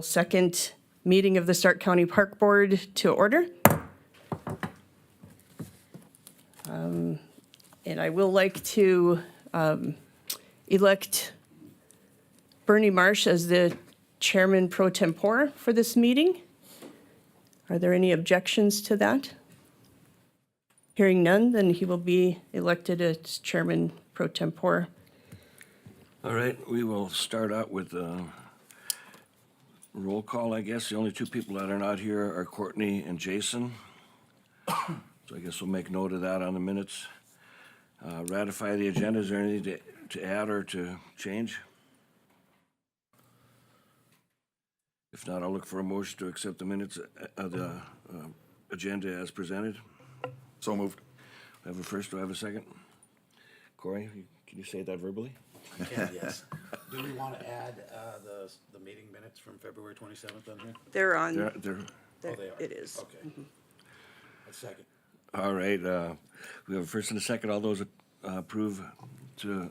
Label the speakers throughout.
Speaker 1: Second meeting of the Stark County Park Board to order. And I will like to elect Bernie Marsh as the chairman pro tempore for this meeting. Are there any objections to that? Hearing none, then he will be elected as chairman pro tempore.
Speaker 2: All right, we will start out with roll call, I guess. The only two people that are not here are Courtney and Jason. So I guess we'll make note of that on the minutes. Ratify the agenda. Is there anything to add or to change? If not, I'll look for a motion to accept the minutes of the agenda as presented.
Speaker 3: So moved.
Speaker 2: I have a first, do I have a second? Corey, can you say that verbally?
Speaker 4: Can, yes. Do we want to add the meeting minutes from February 27th on here?
Speaker 1: They're on,
Speaker 2: They're,
Speaker 4: Oh, they are?
Speaker 1: it is.
Speaker 4: Okay. A second.
Speaker 2: all right, we have a first and a second. All those approve to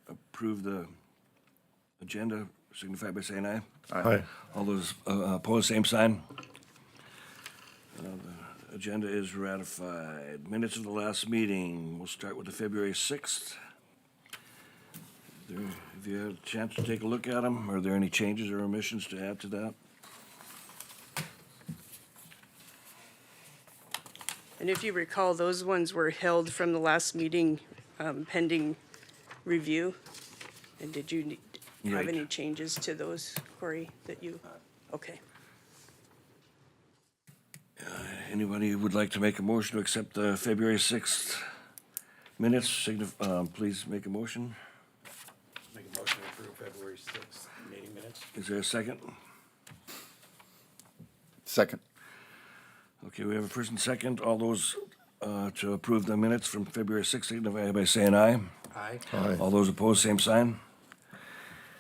Speaker 2: approve the agenda signify by saying aye.
Speaker 3: Aye.
Speaker 2: All those opposed, same sign. The agenda is ratified. Minutes of the last meeting. We'll start with the February 6th. Have you had a chance to take a look at them? Are there any changes or omissions to add to that?
Speaker 1: And if you recall, those ones were held from the last meeting pending review. And did you have
Speaker 2: Right.
Speaker 1: any changes to those, Corey, that you, okay.
Speaker 2: Anybody who would like to make a motion to accept the February 6th minutes, please make a motion.
Speaker 4: Make a motion to approve February 6th meeting minutes.
Speaker 2: Is there a second?
Speaker 3: Second.
Speaker 2: Okay, we have a first and second. All those to approve the minutes from February 6th, signify by saying aye.
Speaker 4: Aye.
Speaker 3: Aye.
Speaker 2: All those opposed, same sign.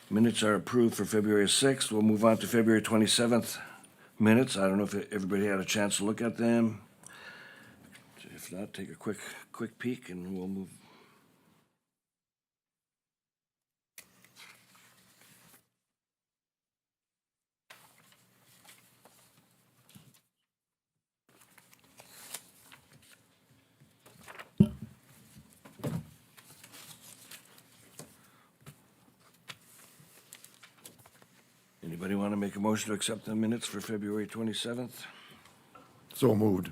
Speaker 2: Minutes are approved for February 6th. We'll move on to February 27th minutes. I don't know if everybody had a chance to look at them. If not, take a quick peek and we'll move. Anybody want to make a motion to accept the minutes for February 27th?
Speaker 3: So moved.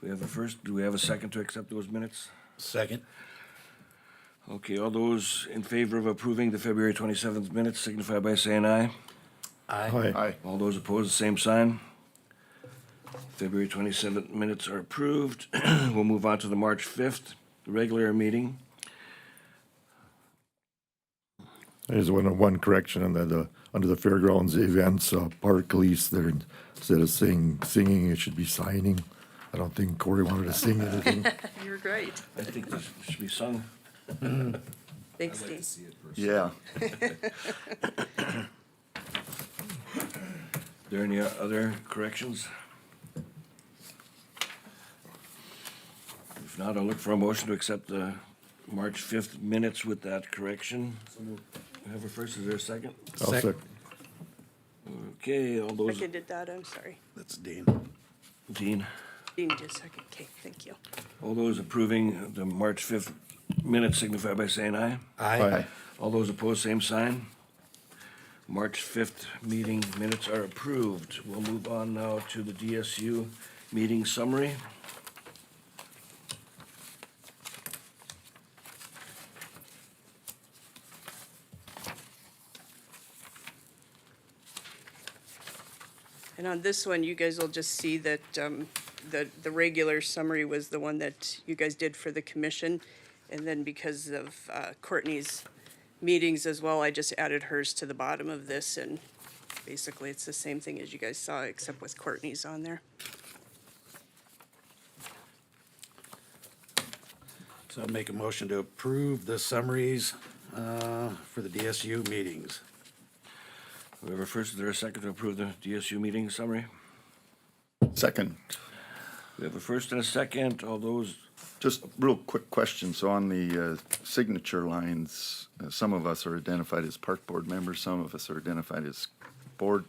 Speaker 2: We have a first, do we have a second to accept those minutes?
Speaker 4: Second.
Speaker 2: Okay, all those in favor of approving the February 27th minutes signify by saying aye.
Speaker 4: Aye.
Speaker 3: Aye.
Speaker 2: All those opposed, the same sign. February 27th minutes are approved. We'll move on to the March 5th regular meeting.
Speaker 3: There's one correction on that, under the fairgrounds events, park lease there, instead of singing, it should be signing. I don't think Corey wanted to sing anything.
Speaker 1: You're great.
Speaker 2: I think this should be sung.
Speaker 1: Thanks, Dean.
Speaker 3: Yeah.
Speaker 2: Are there any other corrections? If not, I'll look for a motion to accept the March 5th minutes with that correction. We have a first, is there a second?
Speaker 3: I'll
Speaker 4: Second.
Speaker 3: sec.
Speaker 2: Okay, all those,
Speaker 1: Seconded that, I'm sorry.
Speaker 4: That's Dean.
Speaker 2: Dean,
Speaker 1: Dean did second, okay, thank you.
Speaker 2: all those approving the March 5th minutes signify by saying aye.
Speaker 3: Aye.
Speaker 2: All those opposed, same sign. March 5th meeting minutes are approved. We'll move on now to the DSU meeting summary.
Speaker 1: And on this one, you guys will just see that the regular summary was the one that you guys did for the commission. And then because of Courtney's meetings as well, I just added hers to the bottom of this. And basically, it's the same thing as you guys saw, except with Courtney's on there.
Speaker 4: So I'll make a motion to approve the summaries for the DSU meetings.
Speaker 2: We have a first, is there a second to approve the DSU meeting summary?
Speaker 3: Second.
Speaker 2: We have a first and a second. All those,
Speaker 5: Just a real quick question. So on the signature lines, some of us are identified as park board members, some of us are identified as board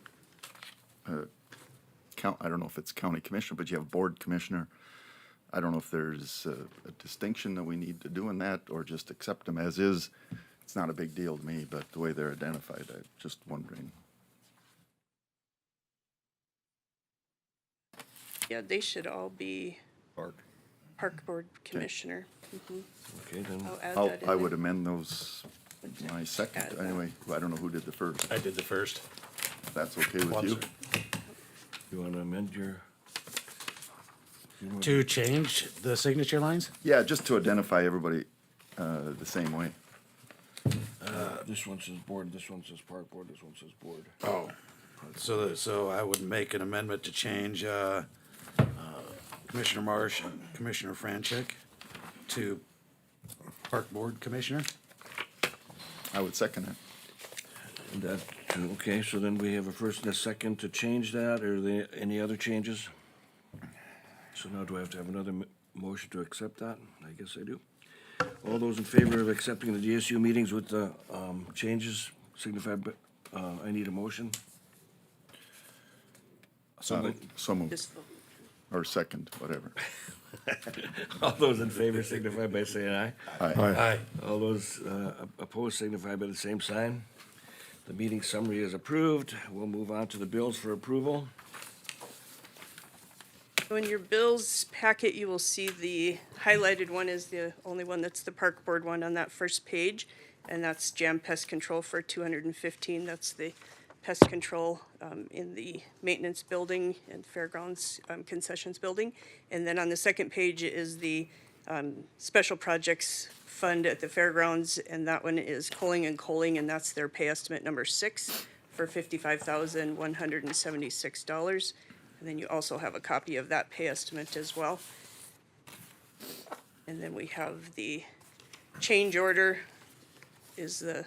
Speaker 5: I don't know if it's county commissioner, but you have board commissioner. I don't know if there's a distinction that we need to do in that, or just accept them as is. It's not a big deal to me, but the way they're identified, I'm just wondering.
Speaker 1: Yeah, they should all be
Speaker 3: Park.
Speaker 1: Park Board Commissioner.
Speaker 2: Okay, then,
Speaker 1: I'll add
Speaker 5: I'll-
Speaker 1: that in
Speaker 5: I would
Speaker 1: there.
Speaker 5: amend those, my
Speaker 1: Add
Speaker 5: second,
Speaker 1: that.
Speaker 5: anyway, I don't know who did the first.
Speaker 4: I did the first.
Speaker 5: If that's okay with
Speaker 4: One,
Speaker 5: you?
Speaker 4: sir.
Speaker 2: you want to amend your?
Speaker 4: To change the signature lines?
Speaker 5: Yeah, just to identify everybody the same way.
Speaker 2: This one says board, this one says park board, this one says board.
Speaker 4: Oh, so I would make an amendment to change Commissioner Marsh and Commissioner Franchek to Park Board Commissioner.
Speaker 5: I would second it.
Speaker 2: And that, okay, so then we have a first and a second to change that, or any other changes? So now do I have to have another motion to accept that? I guess I do. All those in favor of accepting the DSU meetings with the changes signify, I need a motion.
Speaker 5: So moved,
Speaker 1: Just vote.
Speaker 5: or second, whatever.
Speaker 2: All those in favor signify by saying aye.
Speaker 4: Aye.
Speaker 2: All those opposed signify by the same sign. The meeting summary is approved. We'll move on to the bills for approval.
Speaker 1: So in your bills packet, you will see the highlighted one is the only one that's the Park Board one on that first page. And that's Jam Pest Control for 215. That's the pest control in the maintenance building and fairgrounds concessions building. And then on the second page is the special projects fund at the fairgrounds, and that one is Coling and Coling, and that's their pay estimate number 6 for $55,176. And then you also have a copy of that pay estimate as well. And then we have the change order is the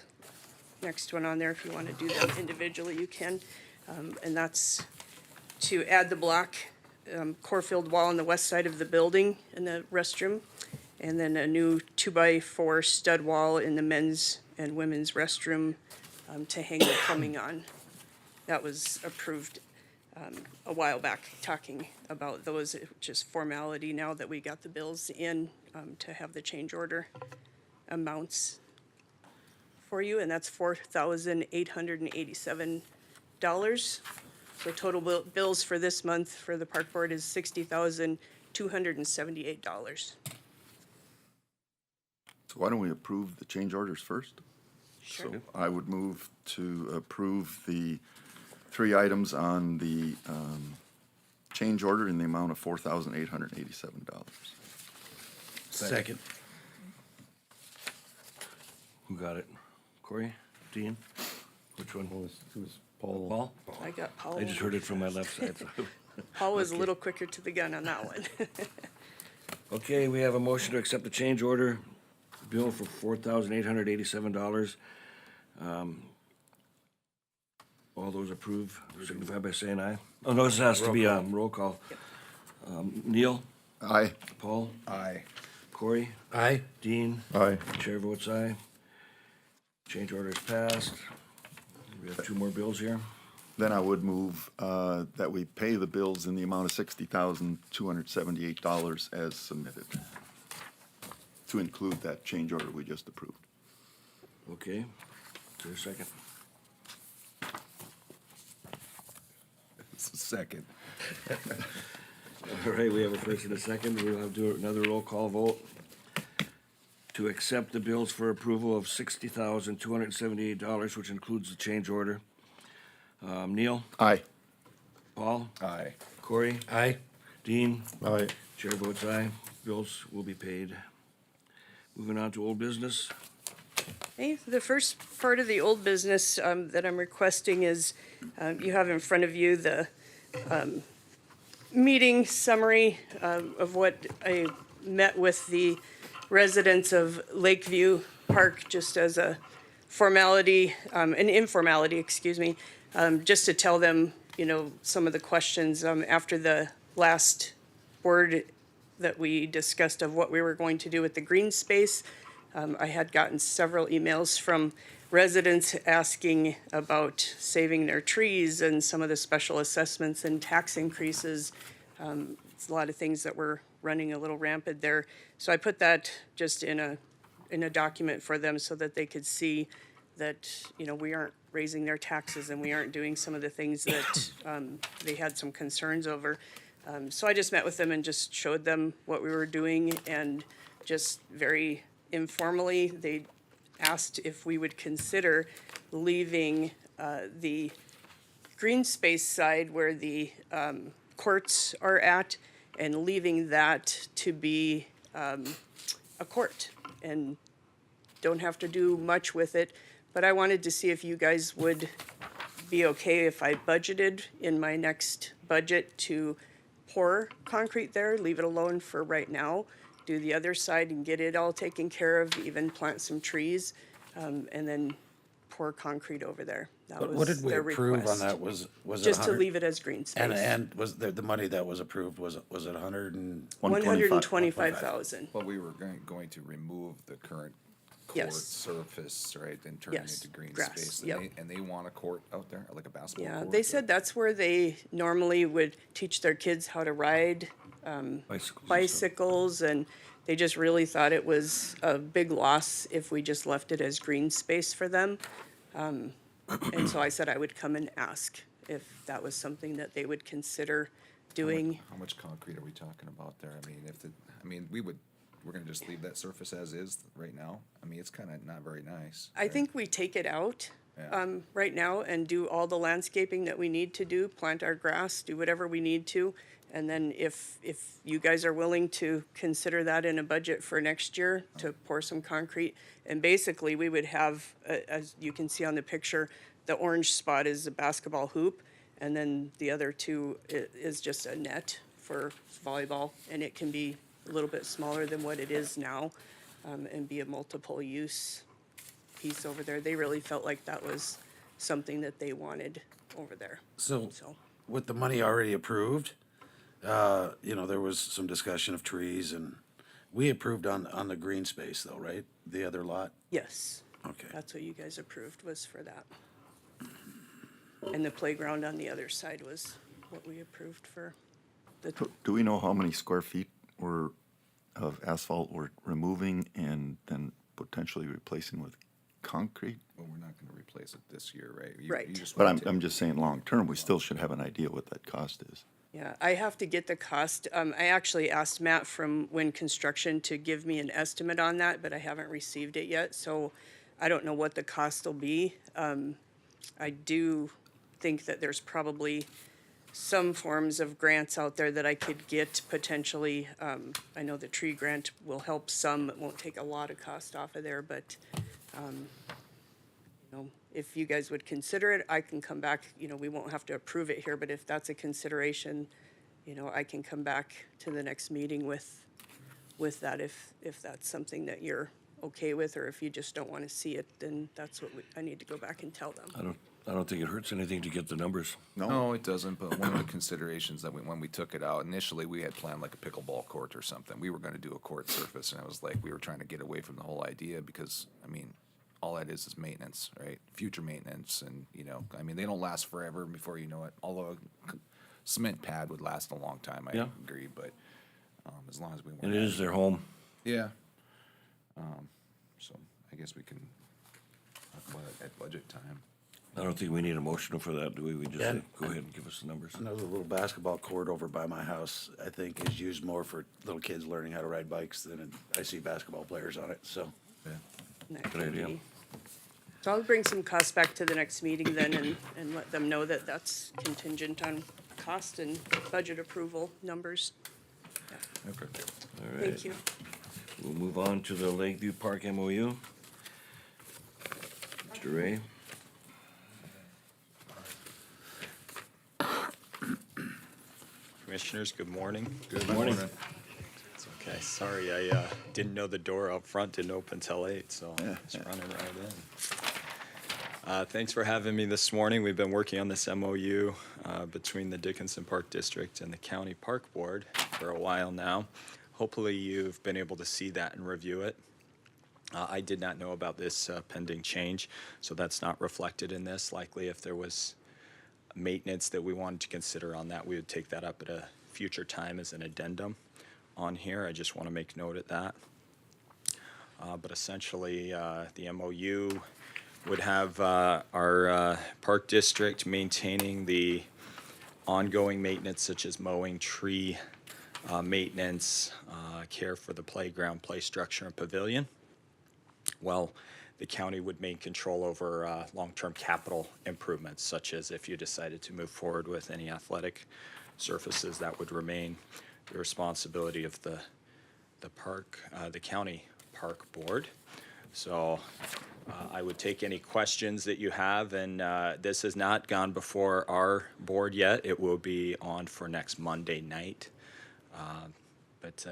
Speaker 1: next one on there. If you want to do them individually, you can. And that's to add the block core-filled wall on the west side of the building in the restroom, and then a new 2x4 stud wall in the men's and women's restroom to hang the plumbing on. That was approved a while back, talking about those, just formality now that we got the bills in to have the change order amounts for you, and that's $4,887. So total bills for this month for the park board is $60,278.
Speaker 5: So why don't we approve the change orders first?
Speaker 1: Sure.
Speaker 5: So I would move to approve the 3 items on the change order in the amount of $4,887.
Speaker 4: Second.
Speaker 2: Who got it? Corey? Dean? Which one?
Speaker 3: It was Paul.
Speaker 2: Paul?
Speaker 1: I got Paul.
Speaker 2: I just heard it from my left side.
Speaker 1: Paul was a little quicker to the gun on that one.
Speaker 2: Okay, we have a motion to accept the change order bill for $4,887. All those approve signify by saying aye. Oh, no, this has to be a roll call. Neil?
Speaker 5: Aye.
Speaker 2: Paul?
Speaker 5: Aye.
Speaker 2: Corey?
Speaker 4: Aye.
Speaker 2: Dean?
Speaker 3: Aye.
Speaker 2: Chair votes aye. Change order is passed. We have 2 more bills here.
Speaker 5: Then I would move that we pay the bills in the amount of $60,278 as submitted, to include that change order we just approved.
Speaker 2: Okay, is there a second?
Speaker 5: Second.
Speaker 2: All right, we have a first and a second. We'll have to do another roll call vote to accept the bills for approval of $60,278, which includes the change order. Neil?
Speaker 5: Aye.
Speaker 2: Paul?
Speaker 5: Aye.
Speaker 2: Corey?
Speaker 4: Aye.
Speaker 2: Dean?
Speaker 3: Aye.
Speaker 2: Chair votes aye. Bills will be paid. Moving on to old business.
Speaker 1: Okay, the first part of the old business that I'm requesting is, you have in front of you the meeting summary of what I met with the residents of Lakeview Park, just as a formality, an informality, excuse me, just to tell them, you know, some of the questions after the last board that we discussed of what we were going to do with the green space. I had gotten several emails from residents asking about saving their trees and some of the special assessments and tax increases. It's a lot of things that were running a little rampant there. So I put that just in a document for them so that they could see that, you know, we aren't raising their taxes and we aren't doing some of the things that they had some concerns over. So I just met with them and just showed them what we were doing, and just very informally, they asked if we would consider leaving the green space side where the courts are at, and leaving that to be a court, and don't have to do much with it. But I wanted to see if you guys would be okay if I budgeted in my next budget to pour concrete there, leave it alone for right now, do the other side and get it all taken care of, even plant some trees, and then pour concrete over there. That
Speaker 4: What
Speaker 1: was
Speaker 4: did we
Speaker 1: their
Speaker 4: approve on
Speaker 1: request.
Speaker 4: that? Was it
Speaker 1: Just to
Speaker 4: 100?
Speaker 1: leave it as green space.
Speaker 4: And was the money that was approved, was it 100 and?
Speaker 1: 125,000.
Speaker 6: Well, we were going to remove the current court
Speaker 1: Yes.
Speaker 6: surface, right, and turn it
Speaker 1: Yes,
Speaker 6: into green
Speaker 1: grass,
Speaker 6: space.
Speaker 1: yep.
Speaker 6: And they want a court out there, like a basketball
Speaker 1: Yeah,
Speaker 6: court?
Speaker 1: they
Speaker 6: or-
Speaker 1: said that's where they normally would teach their kids how to ride bicycles, and they just really thought it was a big loss if we just left it as green space for them. And so I said I would come and ask if that was something that they would consider doing.
Speaker 6: How much concrete are we talking about there? I mean, we're gonna just leave that surface as is right now? I mean, it's kinda not very nice.
Speaker 1: I think we take it out
Speaker 6: Yeah.
Speaker 1: right now and do all the landscaping that we need to do, plant our grass, do whatever we need to. And then if you guys are willing to consider that in a budget for next year, to pour some concrete. And basically, we would have, as you can see on the picture, the orange spot is a basketball hoop, and then the other two is just a net for volleyball. And it can be a little bit smaller than what it is now, and be a multiple use piece over there. They really felt like that was something that they wanted over there.
Speaker 4: So
Speaker 1: So,
Speaker 4: with the money already approved, you know, there was some discussion of trees, and we approved on the green space though, right? The other lot?
Speaker 1: yes,
Speaker 4: Okay.
Speaker 1: that's what you guys approved, was for that. And the playground on the other side was what we approved for the,
Speaker 5: Do we know how many square feet of asphalt we're removing and then potentially replacing with concrete?
Speaker 6: Well, we're not gonna replace it this year, right?
Speaker 1: Right.
Speaker 6: You just
Speaker 5: But
Speaker 6: wanna
Speaker 5: I'm just saying, long-term, we still should have an idea what that cost is.
Speaker 1: yeah, I have to get the cost. I actually asked Matt from Wind Construction to give me an estimate on that, but I haven't received it yet, so I don't know what the cost will be. I do think that there's probably some forms of grants out there that I could get potentially. I know the tree grant will help some, it won't take a lot of cost off of there, but, you know, if you guys would consider it, I can come back, you know, we won't have to approve it here, but if that's a consideration, you know, I can come back to the next meeting with that, if that's something that you're okay with, or if you just don't wanna see it, then that's what I need to go back and tell them.
Speaker 2: I don't think it hurts anything to get the numbers.
Speaker 6: No, it doesn't, but one of the considerations that when we took it out, initially, we had planned like a pickleball court or something. We were gonna do a court surface, and I was like, we were trying to get away from the whole idea, because, I mean, all that is maintenance, right? Future maintenance, and, you know, I mean, they don't last forever before you know it, although a cement pad would last a long time, I
Speaker 2: Yeah.
Speaker 6: agree, but, as long as we.
Speaker 2: It is their home.
Speaker 6: Yeah. So I guess we can talk about it at budget time.
Speaker 2: I don't think we need a motion for that, do we? We just
Speaker 4: Yeah.
Speaker 2: say, go ahead and give us the numbers.
Speaker 4: Another little basketball court over by my house, I think, is used more for little kids learning how to ride bikes than I see basketball players on it, so.
Speaker 6: Yeah.
Speaker 1: And that
Speaker 2: Good
Speaker 1: can
Speaker 2: idea.
Speaker 1: be- So I'll bring some costs back to the next meeting then, and let them know that that's contingent on cost and budget approval numbers.
Speaker 6: Okay.
Speaker 2: All right.
Speaker 1: Thank you.
Speaker 2: We'll move on to the Lakeview Park MOU. Mr. Ray?
Speaker 7: Commissioners, good morning.
Speaker 6: Good morning.
Speaker 7: It's okay. Sorry, I didn't know the door up front didn't open till 8, so just running right in. Thanks for having me this morning. We've been working on this MOU between the Dickinson Park District and the County Park Board for a while now. Hopefully you've been able to see that and review it. I did not know about this pending change, so that's not reflected in this. Likely, if there was maintenance that we wanted to consider on that, we would take that up at a future time as an addendum on here. I just want to make note of that. But essentially, the MOU would have our park district maintaining the ongoing maintenance such as mowing, tree maintenance, care for the playground, play structure, and pavilion. Well, the county would maintain control over long-term capital improvements, such as if you decided to move forward with any athletic surfaces, that would remain the responsibility of the park, the county park board. So I would take any questions that you have, and this has not gone before our board yet. It will be on for next Monday night. But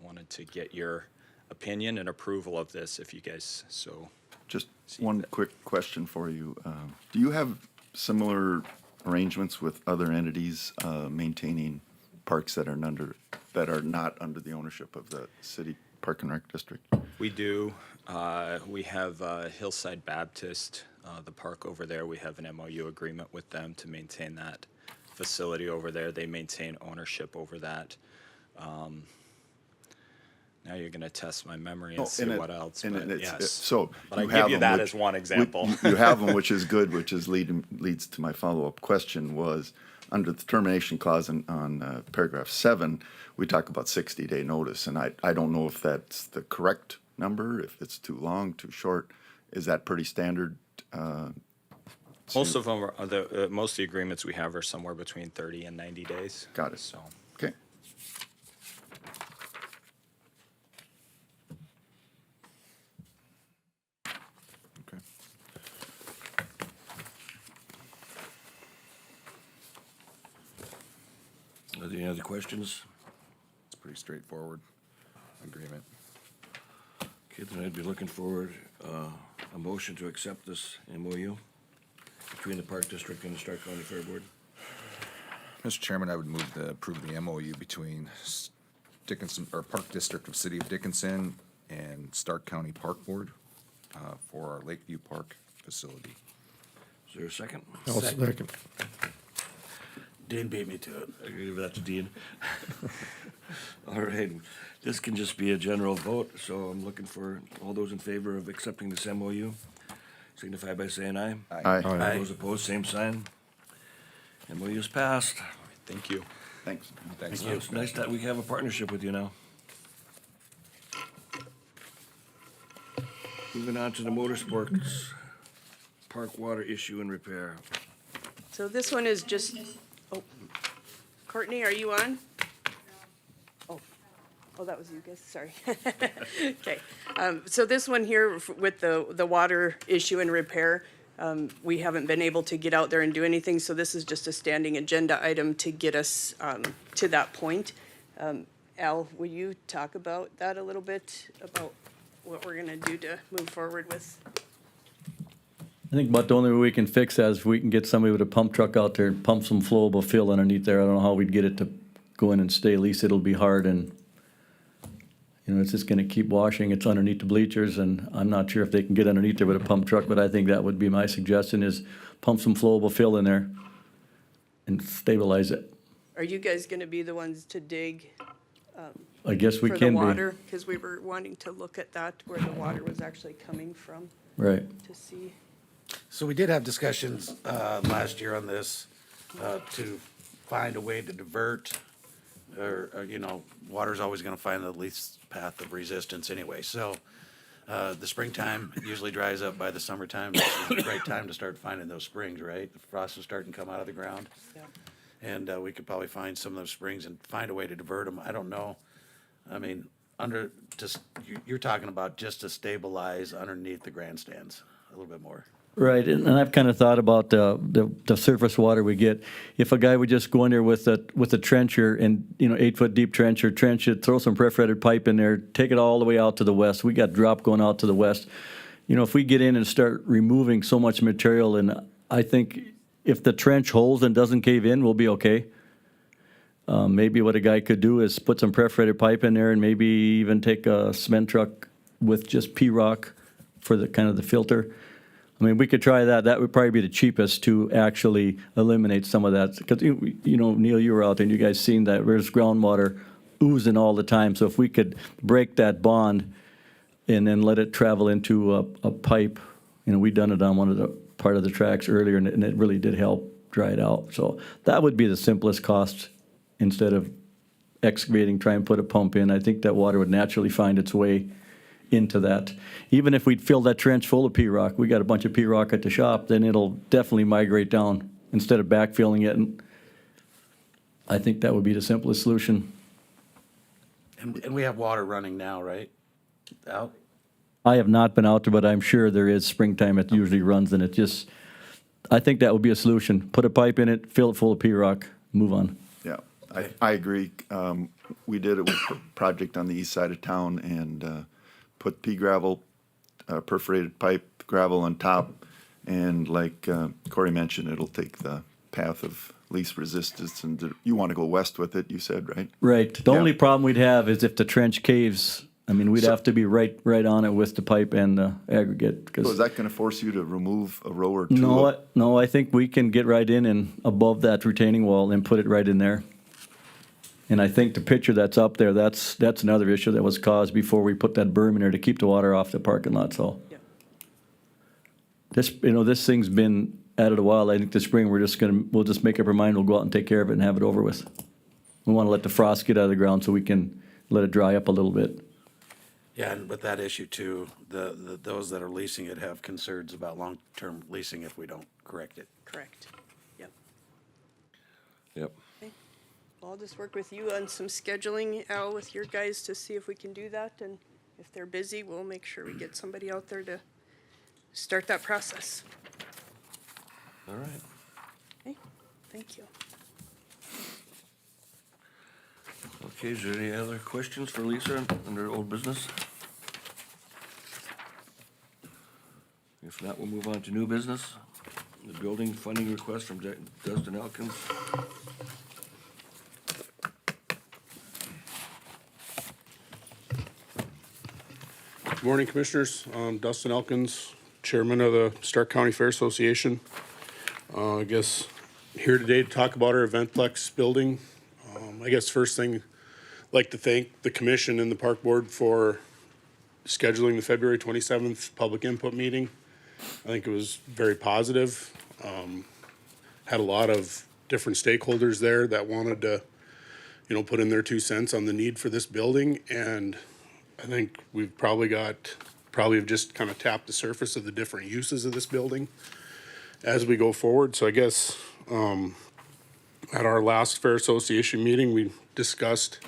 Speaker 7: wanted to get your opinion and approval of this if you guys so.
Speaker 5: Just one quick question for you. Do you have similar arrangements with other entities maintaining parks that are not under the ownership of the city Park and Rec District?
Speaker 7: We do. We have Hillside Baptist, the park over there. We have an MOU agreement with them to maintain that facility over there. They maintain ownership over that. Now you're going to test my memory and see what else. But yes.
Speaker 5: So
Speaker 7: but I
Speaker 5: you
Speaker 7: give
Speaker 5: have
Speaker 7: you
Speaker 5: them,
Speaker 7: that
Speaker 5: which-
Speaker 7: as one example.
Speaker 5: You have them, which is good, which is leads to my follow-up question was, under the termination clause on paragraph 7, we talk about 60-day notice, and I don't know if that's the correct number, if it's too long, too short. Is that pretty standard?
Speaker 7: Most of them are most of the agreements we have are somewhere between 30 and 90 days.
Speaker 5: Got it.
Speaker 7: So
Speaker 5: Okay.
Speaker 6: Okay.
Speaker 2: Are there any other questions?
Speaker 6: It's pretty straightforward agreement.
Speaker 2: Okay, then I'd be looking forward, a motion to accept this MOU between the Park District and the Stark County Fair Board.
Speaker 6: Mr. Chairman, I would move to approve the MOU between Dickinson, or Park District of City of Dickinson and Stark County Park Board for our Lakeview Park facility.
Speaker 2: Is there a second?
Speaker 3: I'll second.
Speaker 4: Dean beat me to it.
Speaker 2: I give that to Dean. All right, this can just be a general vote, so I'm looking for all those in favor of accepting this MOU. Signify by saying aye.
Speaker 5: Aye.
Speaker 2: All those opposed, same sign. MOU is passed.
Speaker 7: thank you.
Speaker 5: Thanks.
Speaker 6: Thanks.
Speaker 2: So it's nice that we have a partnership with you now. Moving on to the motorsports park water issue and repair.
Speaker 1: So this one is just, oh, Courtney, are you on? Oh, that was you guys, sorry. Okay, so this one here with the water issue and repair, we haven't been able to get out there and do anything, so this is just a standing agenda item to get us to that point. Al, will you talk about that a little bit, about what we're gonna do to move forward with?
Speaker 8: I think about the only way we can fix that is if we can get somebody with a pump truck out there and pump some flowable fill underneath there. I don't know how we'd get it to go in and stay, at least it'll be hard, and you know, it's just gonna keep washing, it's underneath the bleachers, and I'm not sure if they can get underneath there with a pump truck, but I think that would be my suggestion, is pump some flowable fill in there and stabilize it.
Speaker 1: Are you guys gonna be the ones to dig
Speaker 8: I guess we
Speaker 1: for the
Speaker 8: can be,
Speaker 1: water? Because we were wanting to look at that, where the water was actually coming from,
Speaker 8: right.
Speaker 1: to see.
Speaker 4: So we did have discussions last year on this to find a way to divert, or you know, water's always going to find the least path of resistance anyway. So the springtime usually dries up by the summertime. It's a great time to start finding those springs, right? The frost is starting to come out of the ground.
Speaker 1: Yeah.
Speaker 4: And we could probably find some of those springs and find a way to divert them. I don't know. I mean, you're talking about just to stabilize underneath the grandstands a little bit more.
Speaker 8: Right, and I've kind of thought about the surface water we get. If a guy would just go in there with a trencher and, you know, 8-foot deep trencher, trench it, throw some perforated pipe in there, take it all the way out to the west. We got drop going out to the west. You know, if we get in and start removing so much material, and I think if the trench holds and doesn't cave in, we'll be okay. Maybe what a guy could do is put some perforated pipe in there and maybe even take a cement truck with just P-rock for the kind of the filter. I mean, we could try that. That would probably be the cheapest to actually eliminate some of that. Because, you know, Neil, you were out there and you guys seen that there's groundwater oozing all the time. So if we could break that bond and then let it travel into a pipe, you know, we done it on one of the part of the tracks earlier and it really did help dry it out. So that would be the simplest cost instead of excavating, try and put a pump in. I think that water would naturally find its way into that. Even if we'd fill that trench full of P-rock, we got a bunch of P-rock at the shop, then it'll definitely migrate down instead of backfilling it. And I think that would be the simplest solution.
Speaker 4: And we have water running now, right? Out?
Speaker 8: I have not been out there, but I'm sure there is springtime it usually runs and it just, I think that would be a solution. Put a pipe in it, fill it full of P-rock, move on.
Speaker 5: Yeah, I agree. We did it with a project on the east side of town and put pea gravel, perforated pipe gravel on top. And like Corey mentioned, it'll take the path of least resistance. And you want to go west with it, you said, right?
Speaker 8: Right. The
Speaker 5: Yeah.
Speaker 8: only problem we'd have is if the trench caves. I mean, we'd have to be right on it with the pipe and the aggregate. 'Cause
Speaker 5: So is that going to force you to remove a row or two?
Speaker 8: No, I think we can get right in and above that retaining wall and put it right in there. And I think the picture that's up there, that's another issue that was caused before we put that berm in there to keep the water off the parking lot, so.
Speaker 1: Yeah.
Speaker 8: This thing's been at it a while. I think this spring, we'll just make up our mind, we'll go out and take care of it and have it over with. We wanna let the frost get out of the ground so we can let it dry up a little bit.
Speaker 4: Yeah, and with that issue too, those that are leasing it have concerns about long-term leasing if we don't correct it.
Speaker 1: Correct. Yep.
Speaker 2: Yep.
Speaker 1: Okay. Well, I'll just work with you on some scheduling, Al, with your guys to see if we can do that. And if they're busy, we'll make sure we get somebody out there to start that process.
Speaker 2: All right.
Speaker 1: Okay, thank you.
Speaker 2: Okay, is there any other questions for Lisa under old business? If not, we'll move on to new business. The building funding request from Dustin Elkins.
Speaker 9: Good morning, Commissioners. Dustin Elkins, Chairman of the Stark County Fair Association. I guess here today to talk about our Eventplex building. I guess first thing, I'd like to thank the Commission and the Park Board for scheduling the February 27th public input meeting. I think it was very positive. Had a lot of different stakeholders there that wanted to, put in their 2 cents on the need for this building. And I think we've probably have just kind of tapped the surface of the different uses of this building as we go forward. So I guess, at our last Fair Association meeting, we discussed,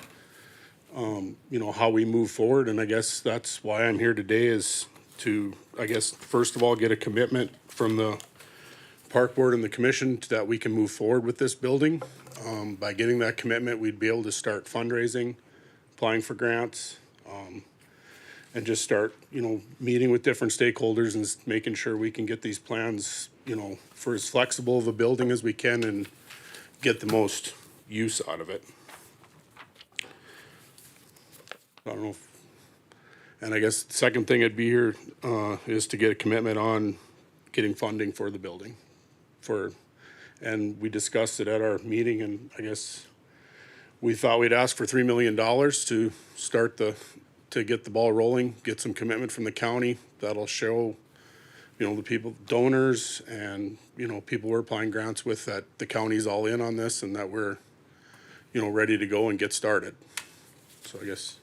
Speaker 9: how we move forward. And I guess that's why I'm here today is to, first of all, get a commitment from the Park Board and the Commission that we can move forward with this building. By getting that commitment, we'd be able to start fundraising, applying for grants, and just start, meeting with different stakeholders and making sure we can get these plans, for as flexible of a building as we can and get the most use out of it. I don't know and I guess the second thing I'd be here, is to get a commitment on getting funding for the building and we discussed it at our meeting and I guess we thought we'd ask for $3 million to start to get the ball rolling, get some commitment from the county that'll show, the people, donors and, people we're applying grants with that the county's all in on this and that we're, ready to go and get started. So I guess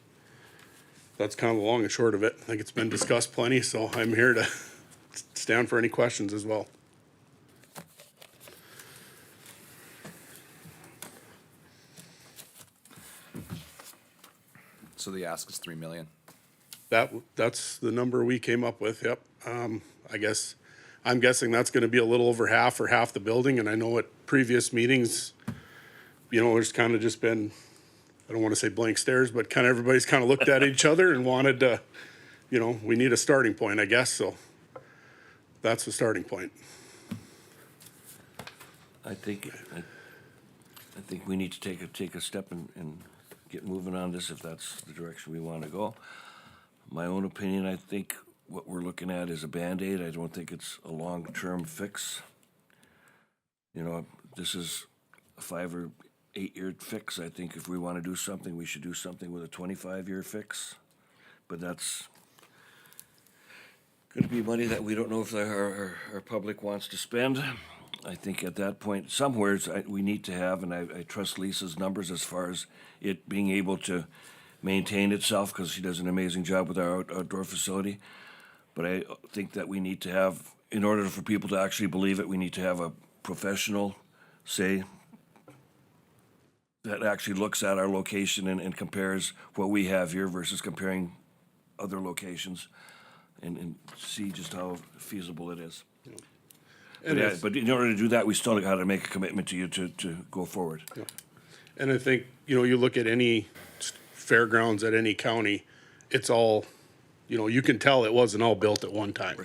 Speaker 9: that's kind of the long and short of it. I think it's been discussed plenty, so I'm here to stand for any questions as well.
Speaker 6: So the ask is 3 million.
Speaker 9: That's the number we came up with, yep. I'm guessing that's gonna be a little over half or half the building, and I know at previous meetings, there's kind of just been, I don't wanna say blank stares, but kind of everybody's kind of looked at each other and wanted to, we need a starting point, I guess, so that's the starting point.
Speaker 2: I think we need to take a step and get moving on this if that's the direction we want to go. My own opinion, I think what we're looking at is a Band-Aid. I don't think it's a long-term fix. You know, this is a 5 or 8-year fix. I think if we want to do something, we should do something with a 25-year fix. But that's going to be money that we don't know if our public wants to spend. I think at that point, somewhere, we need to have, and I trust Lisa's numbers as far as it being able to maintain itself, because she does an amazing job with our outdoor facility. But I think that we need to have, in order for people to actually believe it, we need to have a professional, say, that actually looks at our location and compares what we have here versus comparing other locations and see just how feasible it is.
Speaker 9: And
Speaker 2: Yeah,
Speaker 9: it's-
Speaker 2: but in order to do that, we still got to make a commitment to you to go forward.
Speaker 9: And I think, you look at any fairgrounds at any county, it's all, you can tell it wasn't all built at one time.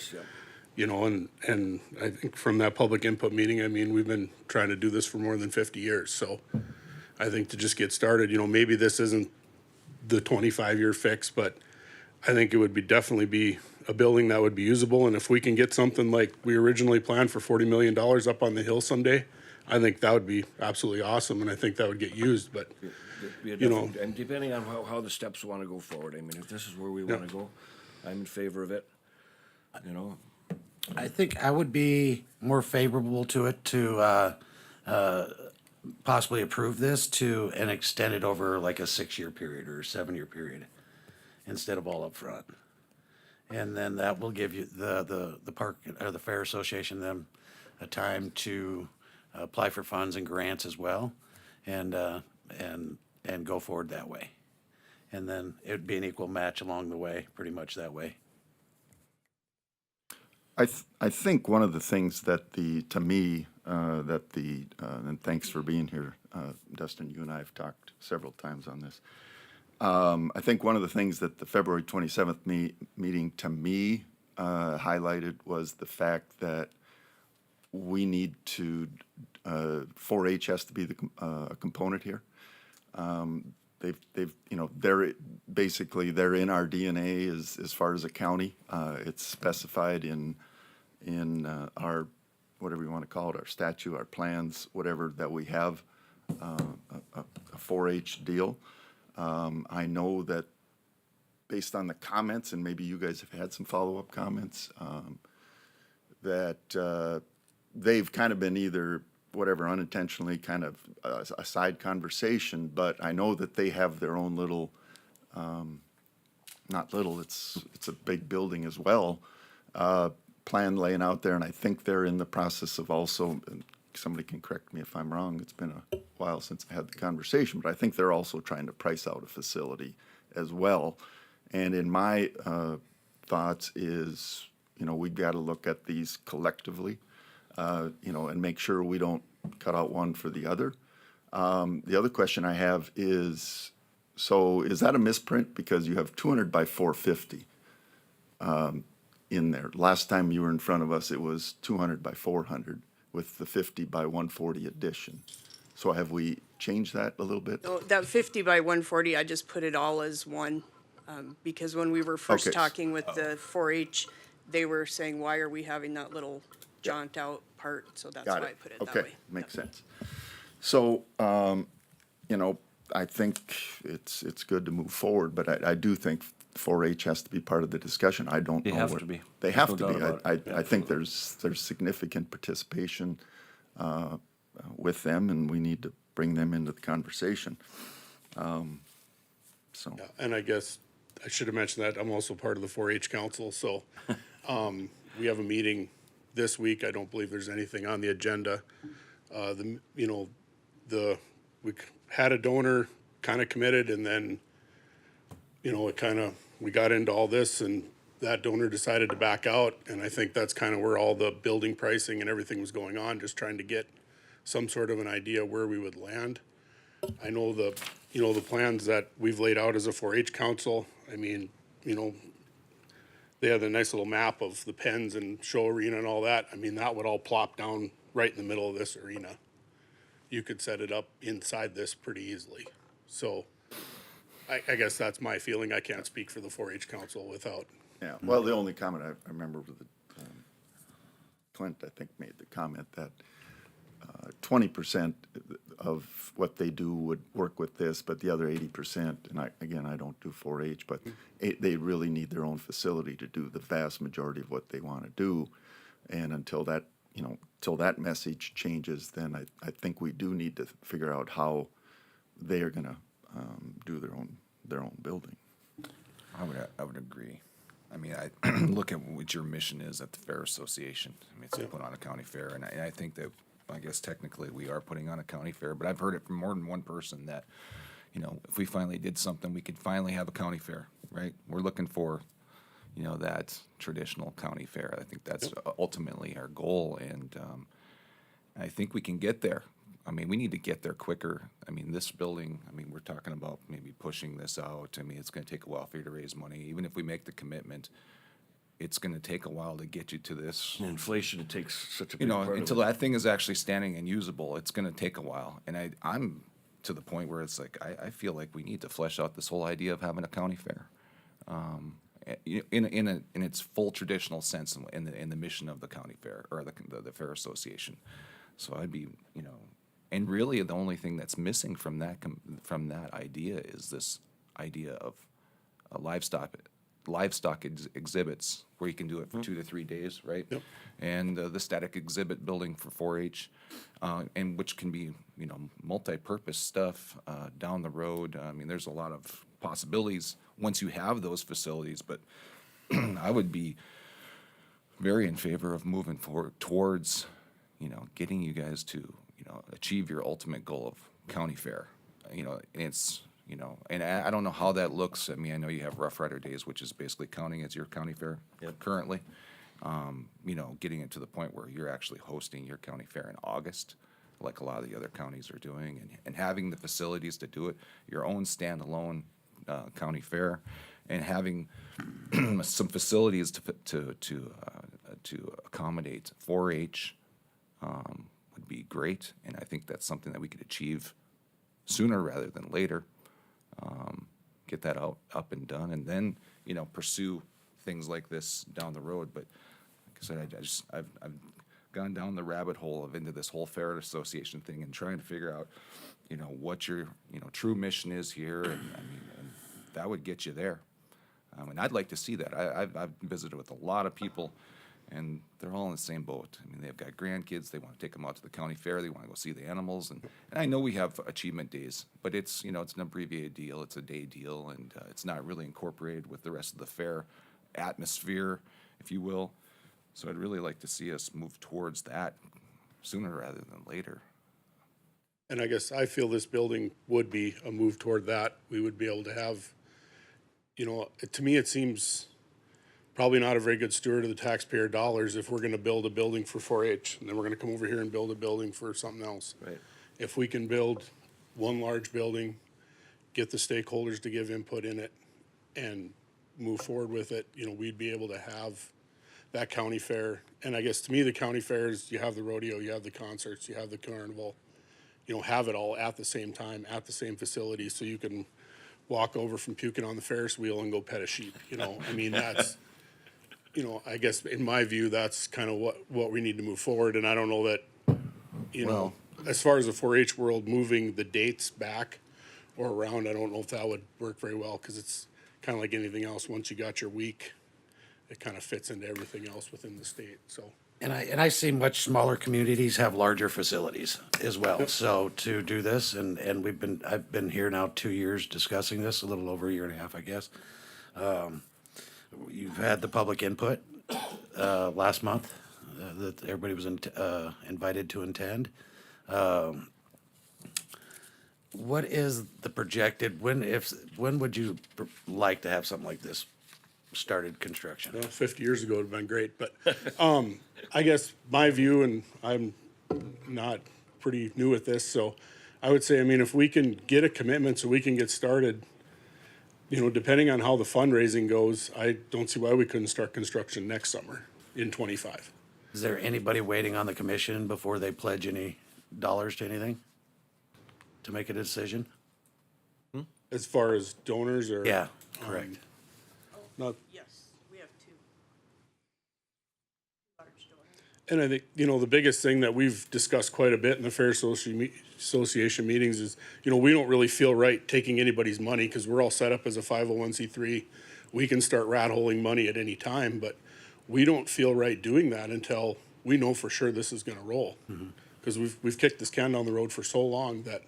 Speaker 9: And I think from that public input meeting, I mean, we've been trying to do this for more than 50 years. So I think to just get started, maybe this isn't the 25-year fix, but I think it would definitely be a building that would be usable. And if we can get something like we originally planned for $40 million up on the hill someday, I think that would be absolutely awesome. And I think that would get used, but
Speaker 2: And depending on how the steps want to go forward, I mean, if this is where we want to go, I'm in favor of it,
Speaker 4: I think I would be more favorable to it to possibly approve this and extend it over like a 6-year period or a 7-year period instead of all up front. And then that will give you the park or the Fair Association them a time to apply for funds and grants as well, and go forward that way. And then it'd be an equal match along the way, pretty much that way.
Speaker 5: I think one of the things that and thanks for being here, Dustin, you and I have talked several times on this. I think one of the things that the February 27th meeting to me highlighted was the fact that we need to, 4-H has to be a component here. They're basically, they're in our DNA as far as a county. It's specified in our, whatever you want to call it, our statute, our plans, whatever that we have, a 4-H deal. I know that based on the comments, and maybe you guys have had some follow-up comments, that they've kind of been either whatever unintentionally kind of a side conversation, but I know that they have their own little, not little, it's a big building as well, plan laying out there, and I think they're in the process of also, and somebody can correct me if I'm wrong, it's been a while since I had the conversation, but I think they're also trying to price out a facility as well. And in my thoughts is, we've got to look at these collectively, and make sure we don't cut out one for the other. The other question I have is, so is that a misprint? Because you have 200 by 450 in there. Last time you were in front of us, it was 200 by 400 with the 50 by 140 addition. So have we changed that a little bit?
Speaker 1: No, that 50 by 140, I just put it all as one, because when we were first
Speaker 5: Okay.
Speaker 1: talking with the 4-H, they were saying, why are we having that little jaunt out part? So that's why
Speaker 5: Got
Speaker 1: I
Speaker 5: it.
Speaker 1: put it that
Speaker 5: Okay,
Speaker 1: way.
Speaker 5: makes sense. So, I think it's good to move forward, but I do think 4-H has to be part of the discussion. I don't know.
Speaker 2: They have
Speaker 5: where-
Speaker 2: to be.
Speaker 5: They have
Speaker 2: No
Speaker 5: to
Speaker 2: doubt
Speaker 5: be.
Speaker 2: about it.
Speaker 5: I think there's significant participation with them, and we need to bring them into the conversation. So,
Speaker 9: And I guess I should have mentioned that I'm also part of the 4-H council, so we have a meeting this week. I don't believe there's anything on the agenda. We had a donor kind of committed, and then, we got into all this, and that donor decided to back out, and I think that's kind of where all the building pricing and everything was going on, just trying to get some sort of an idea where we would land. I know the plans that we've laid out as a 4-H council, I mean, they have a nice little map of the pens and show arena and all that. I mean, that would all plop down right in the middle of this arena. You could set it up inside this pretty easily. So I guess that's my feeling. I can't speak for the 4-H council without,
Speaker 5: Yeah, well, the only comment I remember was that Clint, I think, made the comment that 20% of what they do would work with this, but the other 80%, and I don't do 4-H, but they really need their own facility to do the vast majority of what they want to do. And until that, till that message changes, then I think we do need to figure out how they are gonna do their own building.
Speaker 6: I would agree. I mean, I look at what your mission is at the Fair Association. I mean, it's to put on a county fair, and I think that, I guess technically we are putting on a county fair, but I've heard it from more than one person that, if we finally did something, we could finally have a county fair, right? We're looking for, that traditional county fair. I think that's ultimately our goal, and I think we can get there. I mean, we need to get there quicker. I mean, this building, we're talking about maybe pushing this out. I mean, it's gonna take a while for you to raise money. Even if we make the commitment, it's gonna take a while to get you to this.
Speaker 2: And inflation, it takes such a big part of
Speaker 6: Until
Speaker 2: it.
Speaker 6: that thing is actually standing and usable, it's gonna take a while. And I'm to the point where it's like, I feel like we need to flesh out this whole idea of having a county fair. In its full traditional sense in the mission of the county fair or the Fair Association. So I'd be, and really the only thing that's missing from that idea is this idea of livestock exhibits where you can do it for 2 to 3 days, right?
Speaker 9: Yep.
Speaker 6: And the static exhibit building for 4-H, and which can be, multi-purpose stuff down the road. I mean, there's a lot of possibilities once you have those facilities, but I would be very in favor of moving forward towards, getting you guys to, achieve your ultimate goal of county fair. It's, and I don't know how that looks. I mean, I know you have Rough Rider Days, which is basically counting as your county fair currently. Getting it to the point where you're actually hosting your county fair in August, like a lot of the other counties are doing, and having the facilities to do it, your own standalone county fair, and having some facilities to accommodate 4-H would be great, and I think that's something that we could achieve sooner rather than later. Get that up and done, and then pursue things like this down the road. But like I said, I've gone down the rabbit hole of into this whole Fair Association thing and trying to figure out what your true mission is here, and that would get you there. And I'd like to see that. I've visited with a lot of people, and they're all in the same boat. I mean, they've got grandkids. They want to take them out to the county fair. They want to go see the animals. And I know we have achievement days, but it's, it's an abbreviated deal. It's a day deal, and it's not really incorporated with the rest of the fair atmosphere, if you will. So I'd really like to see us move towards that sooner rather than later.
Speaker 9: and I guess I feel this building would be a move toward that. We would be able to have, to me, it seems probably not a very good steward of the taxpayer dollars if we're gonna build a building for 4-H, and then we're gonna come over here and build a building for something else.
Speaker 2: Right.
Speaker 9: If we can build one large building, get the stakeholders to give input in it, and move forward with it, we'd be able to have that county fair. And I guess to me, the county fair is, you have the rodeo, you have the concerts, you have the carnival, have it all at the same time, at the same facility, so you can walk over from puking on the Ferris wheel and go pet a sheep, I mean, that's, I guess in my view, that's kind of what we need to move forward, and I don't know that,
Speaker 2: Well-
Speaker 9: as far as the 4-H world, moving the dates back or around, I don't know if that would work very well, because it's kind of like anything else, once you got your week, it kind of fits into everything else within the state, so.
Speaker 4: And I see much smaller communities have larger facilities as well. So to do this, and I've been here now 2 years discussing this, a little over a year and a half, I guess. You've had the public input, last month, that everybody was, invited to attend. What is the projected, when would you like to have something like this started construction?
Speaker 9: Well, 50 years ago would have been great, but I guess my view, and I'm not pretty new at this, so I would say, if we can get a commitment so we can get started, depending on how the fundraising goes, I don't see why we couldn't start construction next summer in '25.
Speaker 4: Is there anybody waiting on the commission before they pledge any dollars to anything? To make a decision?
Speaker 9: as far as donors or?
Speaker 4: Yeah, correct.
Speaker 9: Not,
Speaker 1: Yes, we have two. Large donors.
Speaker 9: and I think, the biggest thing that we've discussed quite a bit in the Fair Association meetings is, we don't really feel right taking anybody's money because we're all set up as a 501c3. We can start rat holing money at any time, but we don't feel right doing that until we know for sure this is gonna roll. Because we've kicked this can down the road for so long that,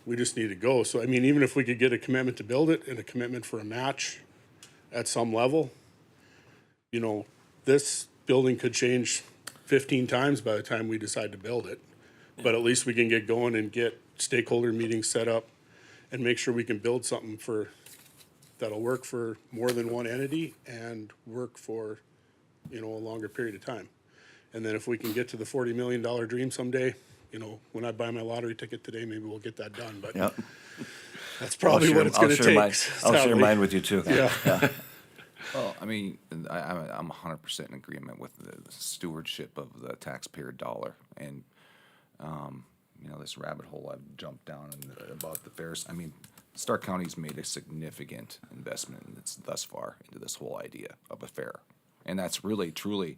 Speaker 9: we just need to go. So, I mean, even if we could get a commitment to build it and a commitment for a match at some level, this building could change 15 times by the time we decide to build it. But at least we can get going and get stakeholder meetings set up and make sure we can build something that'll work for more than one entity and work for, a longer period of time. And then if we can get to the $40 million dream someday, when I buy my lottery ticket today, maybe we'll get that done, but
Speaker 2: Yep.
Speaker 9: that's probably what it's
Speaker 2: I'll
Speaker 9: gonna
Speaker 2: share
Speaker 9: take.
Speaker 2: mine- I'll share
Speaker 9: sadly.
Speaker 2: mine with you too.
Speaker 9: Yeah.
Speaker 6: Well, I mean, I'm 100% in agreement with the stewardship of the taxpayer dollar, and this rabbit hole I've jumped down about the fairs. I mean, Stark County's made a significant investment thus far into this whole idea of a fair, and that's really truly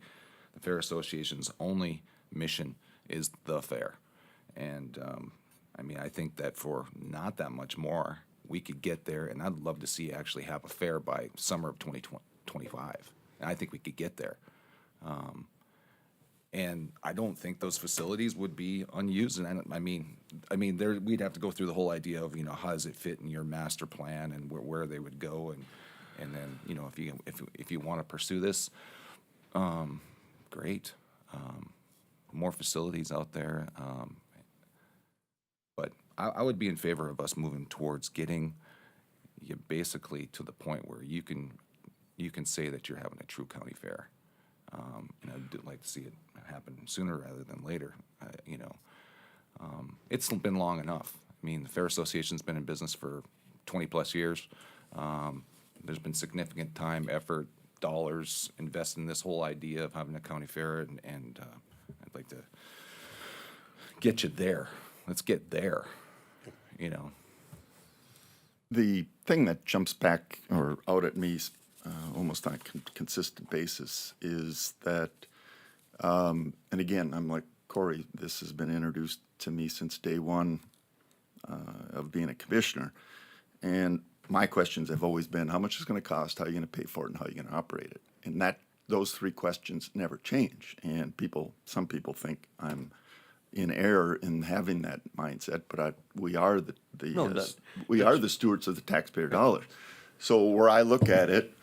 Speaker 6: the Fair Association's only mission is the fair, and I mean, I think that for not that much more, we could get there, and I'd love to see actually have a fair by summer of 2025. And I think we could get there. And I don't think those facilities would be unused. And I mean, we'd have to go through the whole idea of, how does it fit in your master plan and where they would go, and then, if you want to pursue this, great, more facilities out there. But I would be in favor of us moving towards getting you basically to the point where you can say that you're having a true county fair. And I'd like to see it happen sooner rather than later. It's been long enough. I mean, the Fair Association's been in business for 20-plus years. There's been significant time, effort, dollars invested in this whole idea of having a county fair, and I'd like to get you there. Let's get there,
Speaker 5: The thing that jumps back or out at me almost on a consistent basis is that, and again, I'm like Corey, this has been introduced to me since day one of being a commissioner. And my questions have always been, how much is it going to cost, how are you going to pay for it, and how are you going to operate it? And those three questions never change. And some people think I'm in error in having that mindset, but we are the stewards of the taxpayer dollars. So where I look at it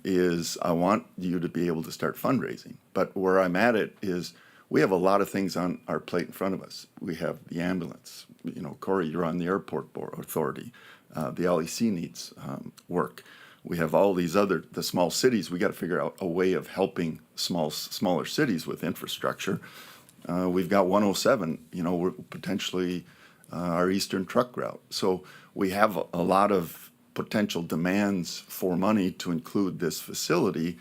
Speaker 5: is I want you to be able to start fundraising. But where I'm at it is we have a lot of things on our plate in front of us. We have the ambulance. Corey, you're on the airport board authority. The LEC needs work. We have all these the small cities. We got to figure out a way of helping smaller cities with infrastructure. We've got 107, we're potentially our eastern truck route. So we have a lot of potential demands for money to include this facility.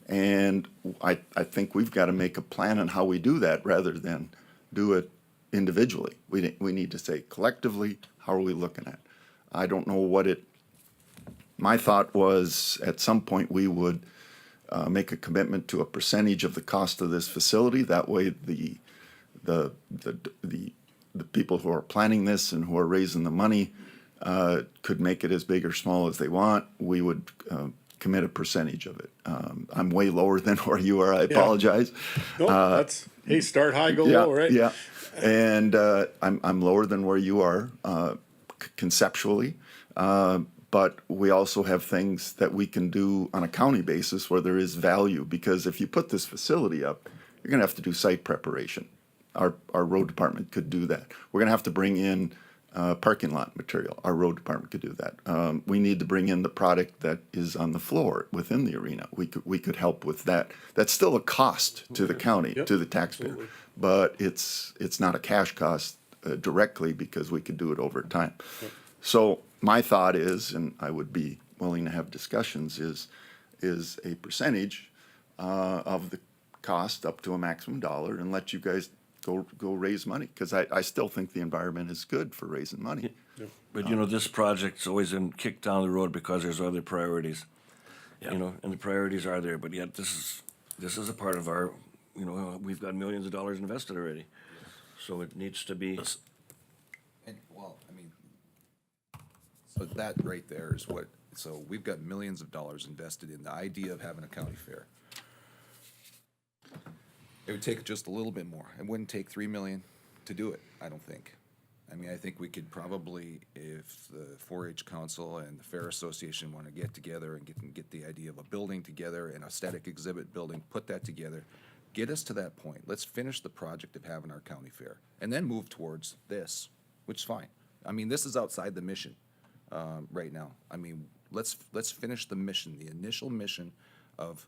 Speaker 5: And I think we've got to make a plan on how we do that rather than do it individually. We need to say collectively, how are we looking at? I don't know my thought was at some point we would make a commitment to a percentage of the cost of this facility. That way the people who are planning this and who are raising the money could make it as big or small as they want. We would commit a percentage of it. I'm way lower than where you are. I apologize.
Speaker 9: No, start high, go
Speaker 5: Yeah,
Speaker 9: low, right?
Speaker 5: yeah. And I'm lower than where you are conceptually. But we also have things that we can do on a county basis where there is value, because if you put this facility up, you're going to have to do site preparation. Our road department could do that. We're going to have to bring in parking lot material. Our road department could do that. We need to bring in the product that is on the floor within the arena. We could help with that. That's still a cost to the county, to the taxpayer,
Speaker 9: absolutely.
Speaker 5: but it's not a cash cost directly because we could do it over time. So my thought is, and I would be willing to have discussions, is a percentage of the cost up to a maximum dollar, and let you guys go raise money, because I still think the environment is good for raising money.
Speaker 2: But you know, this project's always been kicked down the road because there's other priorities. You know, and the priorities are there, but yet this is a part of our, you know, we've got millions of dollars invested already. So it needs to be,
Speaker 6: And, well, I mean, so that right there is what, so we've got millions of dollars invested in the idea of having a county fair. It would take just a little bit more. It wouldn't take 3 million to do it, I don't think. I mean, I think we could probably, if the 4-H Council and the Fair Association want to get together and get the idea of a building together, an aesthetic exhibit building, put that together, get us to that point. Let's finish the project of having our county fair, and then move towards this, which is fine. I mean, this is outside the mission right now. I mean, let's finish the mission, the initial mission of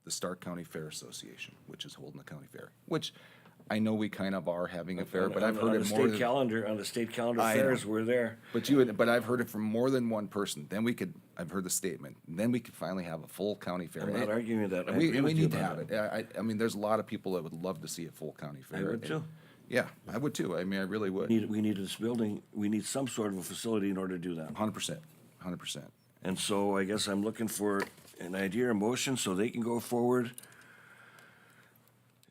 Speaker 6: the Stark County Fair Association, which is holding the county fair, which I know we kind of are having a fair, but I've heard it more than.
Speaker 2: on the state calendar
Speaker 6: I know.
Speaker 2: fairs, we're there.
Speaker 6: But I've heard it from more than one person. Then I've heard the statement. Then we could finally have a full county fair.
Speaker 2: I'm not arguing that. I
Speaker 6: We
Speaker 2: agree with you
Speaker 6: need to
Speaker 2: about
Speaker 6: have it. I mean, there's a lot of people that would love to see a full county fair.
Speaker 2: would too.
Speaker 6: Yeah, I would too. I mean, I really would.
Speaker 2: We need this building, we need some sort of a facility in order to do that.
Speaker 6: 100%, 100%.
Speaker 2: And so I guess I'm looking for an idea or motion so they can go forward.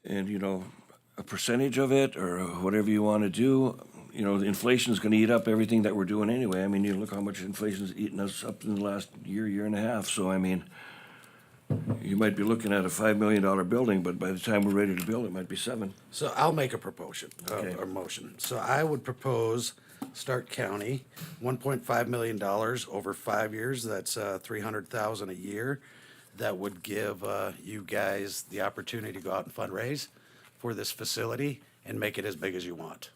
Speaker 2: And, you know, a percentage of it or whatever you want to do. You know, the inflation's gonna eat up everything that we're doing anyway. I mean, you look how much inflation's eaten us up in the last year and a half. So, I mean, you might be looking at a $5 million building, but by the time we're ready to build, it might be 7.
Speaker 4: So I'll make a proposition,
Speaker 2: Okay.
Speaker 4: or motion. So I would propose Stark County, $1.5 million over 5 years, that's $300,000 a year. That would give you guys the opportunity to go out and fundraise for this facility and make it as big as you want.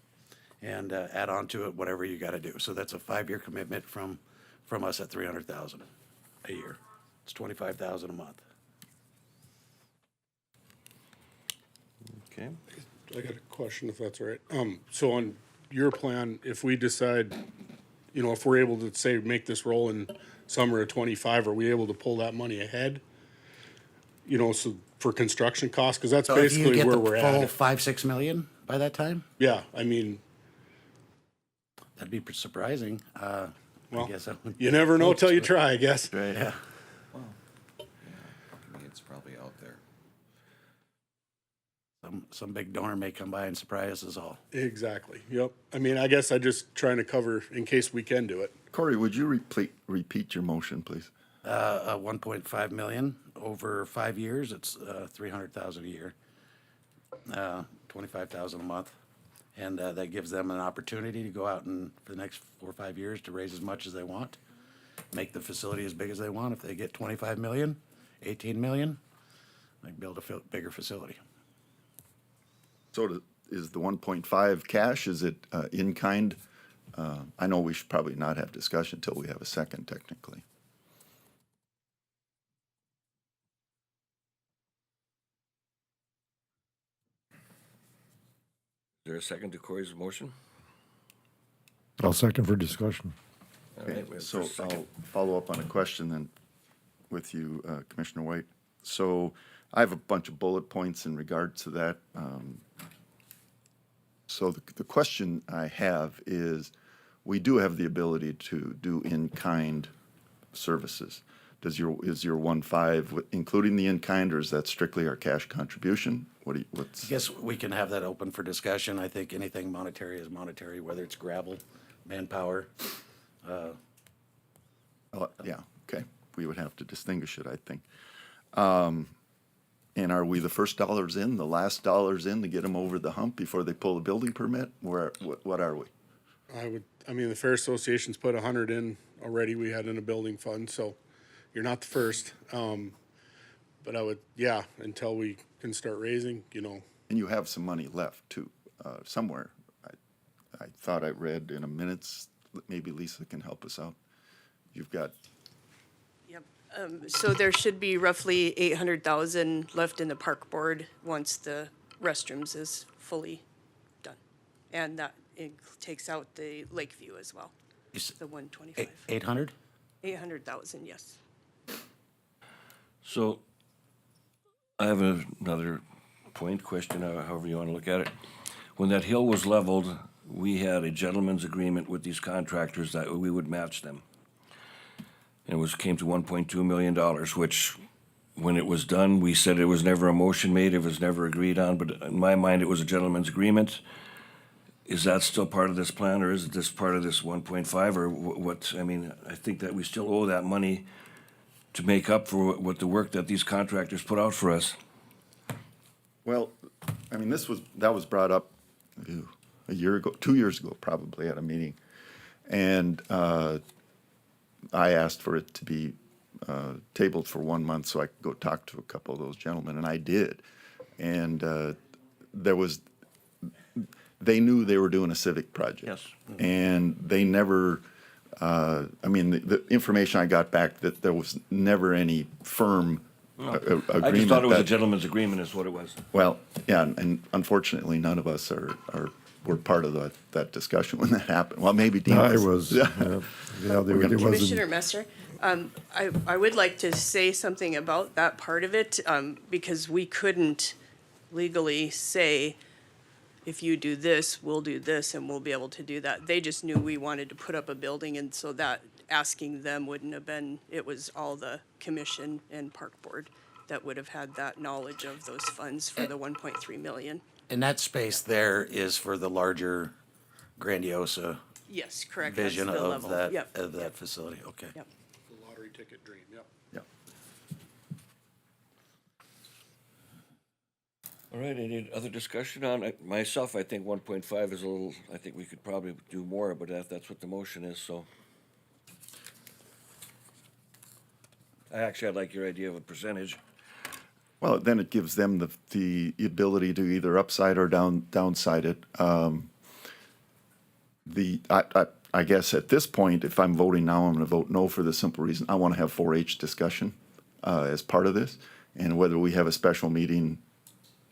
Speaker 4: And add on to it whatever you gotta do. So that's a 5-year commitment from us at $300,000 a year. It's $25,000 a month.
Speaker 2: Okay.
Speaker 9: I got a question if that's all right. So on your plan, if we decide, you know, if we're able to say, make this roll in summer of 25, are we able to pull that money ahead? You know, so for construction costs, cause that's
Speaker 4: So if you
Speaker 9: basically
Speaker 4: get
Speaker 9: where
Speaker 4: the
Speaker 9: we're
Speaker 4: full
Speaker 9: at.
Speaker 4: 5-6 million by that time,
Speaker 9: Yeah, I mean,
Speaker 4: that'd be surprising. I
Speaker 9: well,
Speaker 4: guess I would.
Speaker 9: you never know till you try, I guess.
Speaker 2: Right.
Speaker 4: Yeah.
Speaker 6: I mean, it's probably out there.
Speaker 4: Some big donor may come by and surprise us all.
Speaker 9: Exactly, yep. I mean, I guess I just trying to cover in case we can do it.
Speaker 5: Corey, would you repeat your motion, please?
Speaker 4: 1.5 million over 5 years, it's 300,000 a year, 25,000 a month. And that gives them an opportunity to go out and, for the next 4 or 5 years, to raise as much as they want, make the facility as big as they want. If they get 25 million, 18 million, they can build a bigger facility.
Speaker 5: So is the 1.5 cash, is it in kind? I know we should probably not have discussion until we have a second technically.
Speaker 2: Is there a second to Corey's motion?
Speaker 3: I'll second for discussion.
Speaker 2: All
Speaker 5: Okay,
Speaker 2: right, we have
Speaker 5: so
Speaker 2: first, second.
Speaker 5: I'll follow up on a question then with you, Commissioner White. So I have a bunch of bullet points in regard to that. So the question I have is, we do have the ability to do in-kind services. Is your 1.5 including the in-kind, or is that strictly our cash contribution?
Speaker 4: I guess we can have that open for discussion. I think anything monetary is monetary, whether it's gravel, manpower.
Speaker 5: Oh, yeah, okay. We would have to distinguish it, I think. And are we the first dollars in, the last dollars in to get them over the hump before they pull the building permit? What are we?
Speaker 9: I mean, the Fair Association's put 100 in already, we had in a building fund, so you're not the first. But I would, yeah, until we can start raising, you know,
Speaker 5: And you have some money left too, somewhere. I thought I read in a minutes, maybe Lisa can help us out. You've got,
Speaker 1: Yep. So there should be roughly 800,000 left in the park board once the restrooms is fully done. And that takes out the Lakeview as well, the 125.
Speaker 4: 800?
Speaker 1: 800,000, yes.
Speaker 2: So I have another point, question, however you want to look at it. When that hill was leveled, we had a gentleman's agreement with these contractors that we would match them. And came to $1.2 million, which, when it was done, we said it was never a motion made, it was never agreed on, but in my mind, it was a gentleman's agreement. Is that still part of this plan, or is this part of this 1.5, or what? I mean, I think that we still owe that money to make up for what the work that these contractors put out for us.
Speaker 5: Well, I mean, that was brought up a year ago, 2 years ago, probably at a meeting. And I asked for it to be tabled for 1 month so I could go talk to a couple of those gentlemen, and I did. And they knew they were doing a civic project.
Speaker 2: Yes.
Speaker 5: And they never, I mean, the information I got back, that there was never any firm agreement.
Speaker 2: I just thought it was a
Speaker 5: that-
Speaker 2: gentleman's agreement is what it was.
Speaker 5: Well, yeah, and unfortunately, none of us were part of that discussion when that happened. Well, maybe Dean
Speaker 3: I
Speaker 5: was.
Speaker 3: was,
Speaker 5: Yeah.
Speaker 3: there
Speaker 1: Commissioner
Speaker 3: wasn't,
Speaker 1: Messer, I would like to say something about that part of it, because we couldn't legally say, if you do this, we'll do this, and we'll be able to do that. They just knew we wanted to put up a building, and so that asking them wouldn't have been, it was all the commission and park board that would have had that knowledge of those funds for the 1.3 million.
Speaker 4: And that space there is for the larger Grandiosa
Speaker 1: Yes, correct. That's
Speaker 4: vision
Speaker 1: the
Speaker 4: of
Speaker 1: level.
Speaker 4: that,
Speaker 1: Yep,
Speaker 4: of that
Speaker 1: yep,
Speaker 4: facility, okay.
Speaker 1: yep.
Speaker 9: The lottery ticket dream, yep.
Speaker 5: Yeah.
Speaker 2: All right, any other discussion on it? Myself, I think 1.5 is a little, I think we could probably do more, but that's what the motion is, so. I like your idea of a percentage.
Speaker 5: Well, then it gives them the ability to either upside or downside it. I guess at this point, if I'm voting now, I'm going to vote no for the simple reason I want to have 4-H discussion as part of this, and whether we have a special meeting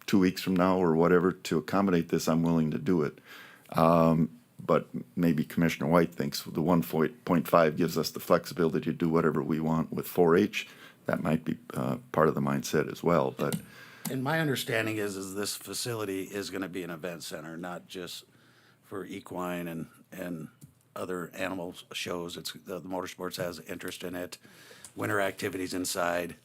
Speaker 5: 2 weeks from now or whatever to accommodate this, I'm willing to do it. But maybe Commissioner White thinks the 1.5 gives us the flexibility to do whatever we want with 4-H. That might be part of the mindset as well, but
Speaker 4: And my understanding is this facility is gonna be an event center, not just for equine and other animal shows. It's, the motorsports has interest in it, winter activities inside,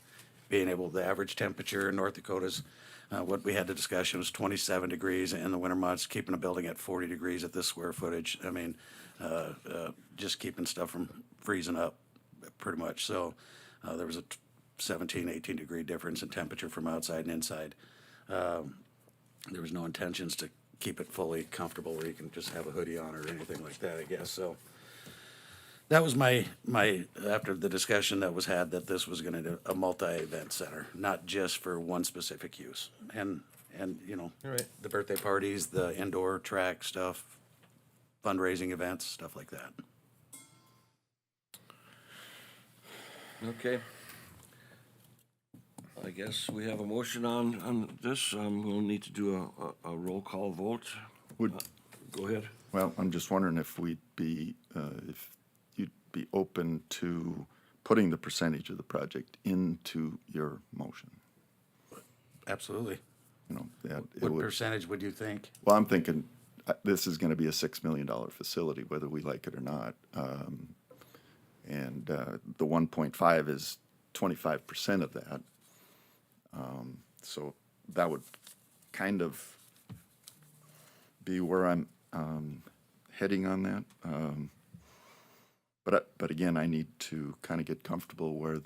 Speaker 4: being able, the average temperature in North Dakota's, what we had the discussion was 27 degrees in the winter months, keeping a building at 40 degrees at this square footage. I mean, just keeping stuff from freezing up, pretty much. So there was a 17, 18 degree difference in temperature from outside and inside. There was no intentions to keep it fully comfortable where you can just have a hoodie on or anything like that, I guess. So that was my after the discussion that was had, that this was gonna do a multi-event center, not just for one specific use. And you know, the birthday parties, the indoor track stuff, fundraising events, stuff like that.
Speaker 2: Okay. I guess we have a motion on this. We'll need to do a roll call vote. Go ahead.
Speaker 5: well, I'm just wondering if we'd be, if you'd be open to putting the percentage of the project into your motion.
Speaker 4: Absolutely.
Speaker 5: You know, that it
Speaker 4: What
Speaker 5: would,
Speaker 4: percentage would you think?
Speaker 5: well, I'm thinking this is going to be a $6 million facility, whether we like it or not. And the 1.5 is 25% of that. So that would kind of be where I'm heading on that. But again, I need to kind of get comfortable where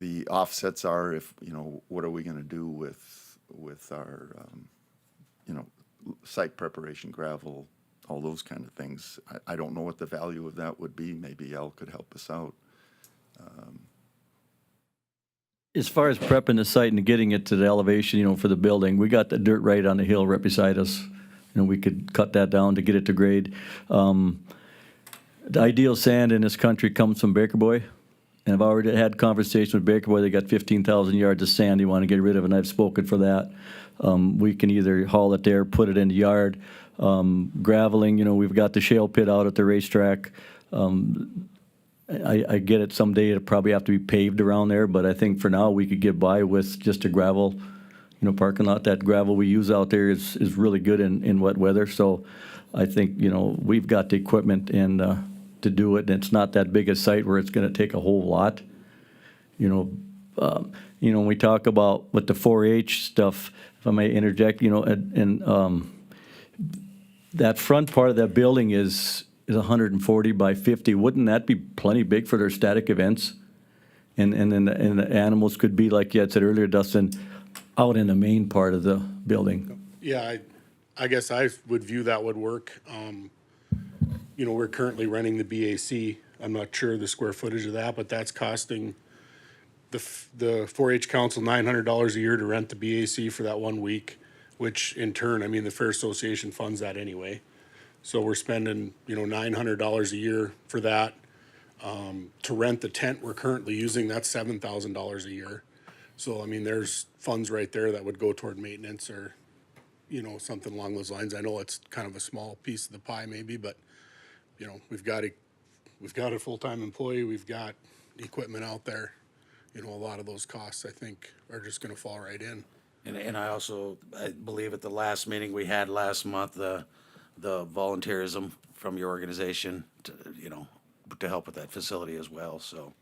Speaker 5: the offsets are. If, you know, what are we going to do with our, you know, site preparation, gravel, all those kind of things. I don't know what the value of that would be. Maybe Al could help us out.
Speaker 8: As far as prepping the site and getting it to the elevation, you know, for the building, we got the dirt right on the hill right beside us. You know, we could cut that down to get it to grade. The ideal sand in this country comes from Baker Boy. And I've already had conversation with Baker Boy. They got 15,000 yards of sand they want to get rid of, and I've spoken for that. We can either haul it there, put it in the yard. Graveling, you know, we've got the shale pit out at the racetrack. I get it, someday it'll probably have to be paved around there, but I think for now we could get by with just a gravel parking lot. That gravel we use out there is really good in wet weather. So I think, we've got the equipment and, to do it. And it's not that big a site where it's gonna take a whole lot. When we talk about with the 4-H stuff, if I may interject, that front part of that building is 140 by 50. Wouldn't that be plenty big for their static events? And then the animals could be, like you had said earlier, Dustin, out in the main part of the building.
Speaker 9: Yeah, I guess I would view that would work. We're currently renting the BAC. I'm not sure the square footage of that, but that's costing the 4-H council $900 a year to rent the BAC for that 1 week, which in turn, the Fair Association funds that anyway. So we're spending, $900 a year for that. To rent the tent we're currently using, that's $7,000 a year. So, there's funds right there that would go toward maintenance or, something along those lines. I know it's kind of a small piece of the pie maybe, but, we've got a full-time employee, we've got equipment out there. A lot of those costs, I think, are just gonna fall right in.
Speaker 4: And I believe at the last meeting we had last month, the volunteerism from your organization to help with that facility as well, so,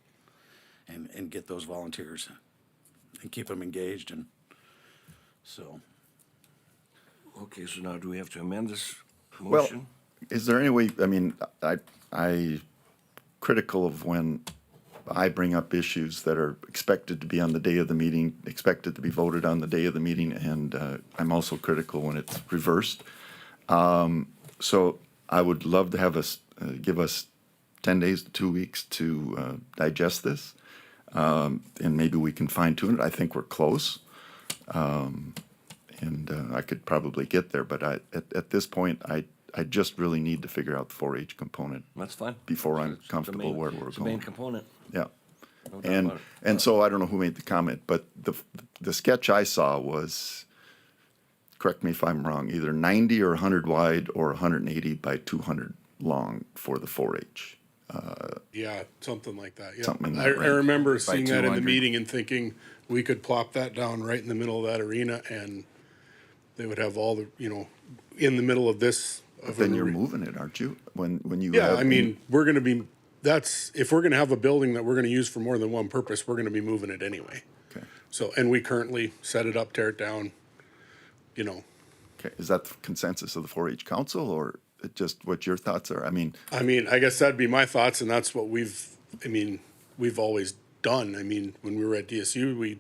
Speaker 4: and get those volunteers and keep them engaged and so.
Speaker 2: Okay, so now do we have to amend this
Speaker 5: Well,
Speaker 2: motion?
Speaker 5: is there any way, I critical of when I bring up issues that are expected to be on the day of the meeting, expected to be voted on the day of the meeting, and I'm also critical when it's reversed. So I would love to have us, give us 10 days to 2 weeks to digest this, and maybe we can fine tune it. I think we're close. And I could probably get there, but at this point, I just really need to figure out the 4-H component
Speaker 2: That's fine.
Speaker 5: before I'm
Speaker 2: It's the
Speaker 5: comfortable
Speaker 2: main-
Speaker 5: where we're
Speaker 2: it's the main
Speaker 5: going.
Speaker 2: component.
Speaker 5: Yeah.
Speaker 2: No doubt
Speaker 5: And,
Speaker 2: about it.
Speaker 5: and so I don't know who made the comment, but the sketch I saw was, correct me if I'm wrong, either 90 or 100 wide or 180 by 200 long for the 4-H.
Speaker 9: Yeah, something like that, yeah.
Speaker 5: Something in that
Speaker 9: I
Speaker 5: range.
Speaker 9: remember seeing that in the
Speaker 6: 200.
Speaker 9: meeting and thinking we could plop that down right in the middle of that arena and they would have all the, in the middle of this. of
Speaker 5: Then
Speaker 9: an
Speaker 5: you're
Speaker 9: are-
Speaker 5: moving it, aren't you? When you
Speaker 9: Yeah,
Speaker 5: have.
Speaker 9: we're gonna be, if we're gonna have a building that we're gonna use for more than one purpose, we're gonna be moving it anyway.
Speaker 5: Okay.
Speaker 9: So, and we currently set it up, tear it down,
Speaker 5: Okay, is that the consensus of the 4-H council or just what your thoughts are?
Speaker 9: I guess that'd be my thoughts, and that's what we've always done. When we were at DSU,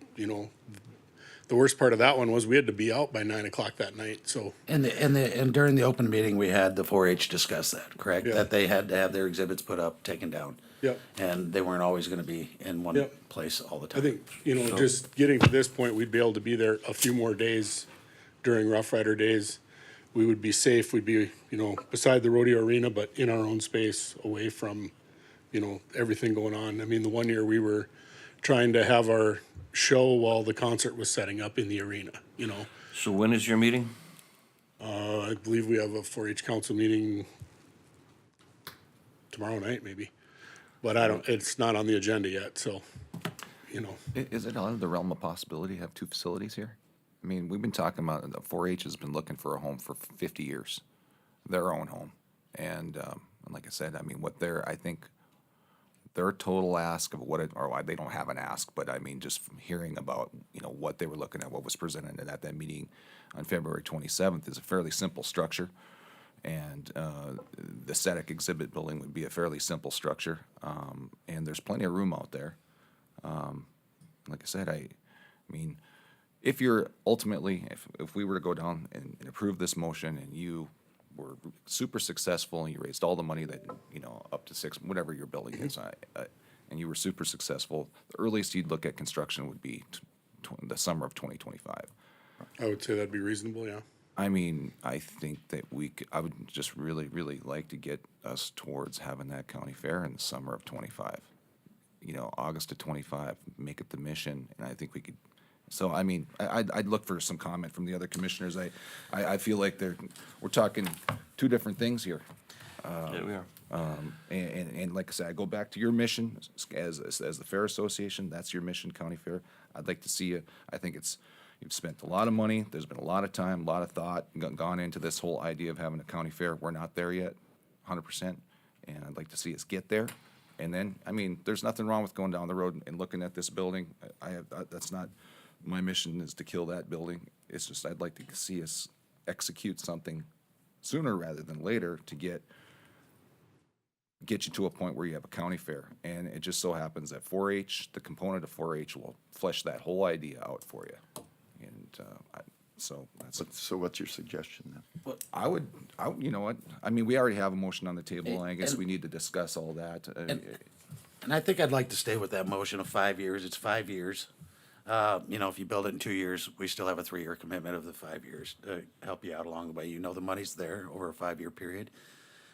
Speaker 9: the worst part of that one was we had to be out by 9 o'clock that night, so.
Speaker 4: And during the open meeting, we had the 4-H discuss that, correct?
Speaker 9: Yeah.
Speaker 4: That they had to have their exhibits put up, taken down.
Speaker 9: Yep.
Speaker 4: And they weren't always gonna be in one
Speaker 9: Yep.
Speaker 4: place all the
Speaker 9: I
Speaker 4: time.
Speaker 9: think, just getting to this point, we'd be able to be there a few more days during Rough Rider days. We would be safe, we'd be, beside the rodeo arena, but in our own space, away from, everything going on. The one year we were trying to have our show while the concert was setting up in the arena,
Speaker 2: So when is your meeting?
Speaker 9: I believe we have a 4-H council meeting tomorrow night, maybe. But it's not on the agenda yet, so,
Speaker 6: Is it out of the realm of possibility to have two facilities here? We've been talking about, the 4-H has been looking for a home for 50 years, their own home. And like I said, I think their total ask of they don't have an ask, but just from hearing about, what they were looking at, what was presented at that meeting on February 27th is a fairly simple structure. And the static exhibit building would be a fairly simple structure. And there's plenty of room out there. Like I said, if you're ultimately, if we were to go down and approve this motion and you were super successful and you raised all the money that, up to whatever your building is, and you were super successful, the earliest you'd look at construction would be the summer of 2025.
Speaker 9: I would say that'd be reasonable, yeah.
Speaker 6: I think that I would just really, really like to get us towards having that county fair in the summer of 25. August of 25, make it the mission, and I think we could. So, I'd look for some comment from the other commissioners. I feel like we're talking two different things here.
Speaker 2: Yeah, we are.
Speaker 6: And like I said, I go back to your mission as the Fair Association. That's your mission, County Fair. I'd like to see you. I think it's, You've spent a lot of money, there's been a lot of time, a lot of thought gone into this whole idea of having a county fair. We're not there yet, 100%, and I'd like to see us get there. And then, I mean, there's nothing wrong with going down the road and looking at this building. That's not, my mission is to kill that building. It's just, I'd like to see us execute something sooner rather than later to get you to a point where you have a county fair. And it just so happens that 4-H, the component of 4-H will flesh that whole idea out for you. And so that's,
Speaker 5: So what's your suggestion then?
Speaker 6: you know what, I mean, we already have a motion on the table, and I guess
Speaker 4: And-
Speaker 6: we need to discuss all that.
Speaker 4: And I think I'd like to stay with that motion of 5 years. It's 5 years. You know, if you build it in 2 years, we still have a 3-year commitment of the 5 years to help you out along the way. You know, the money's there over a 5-year period.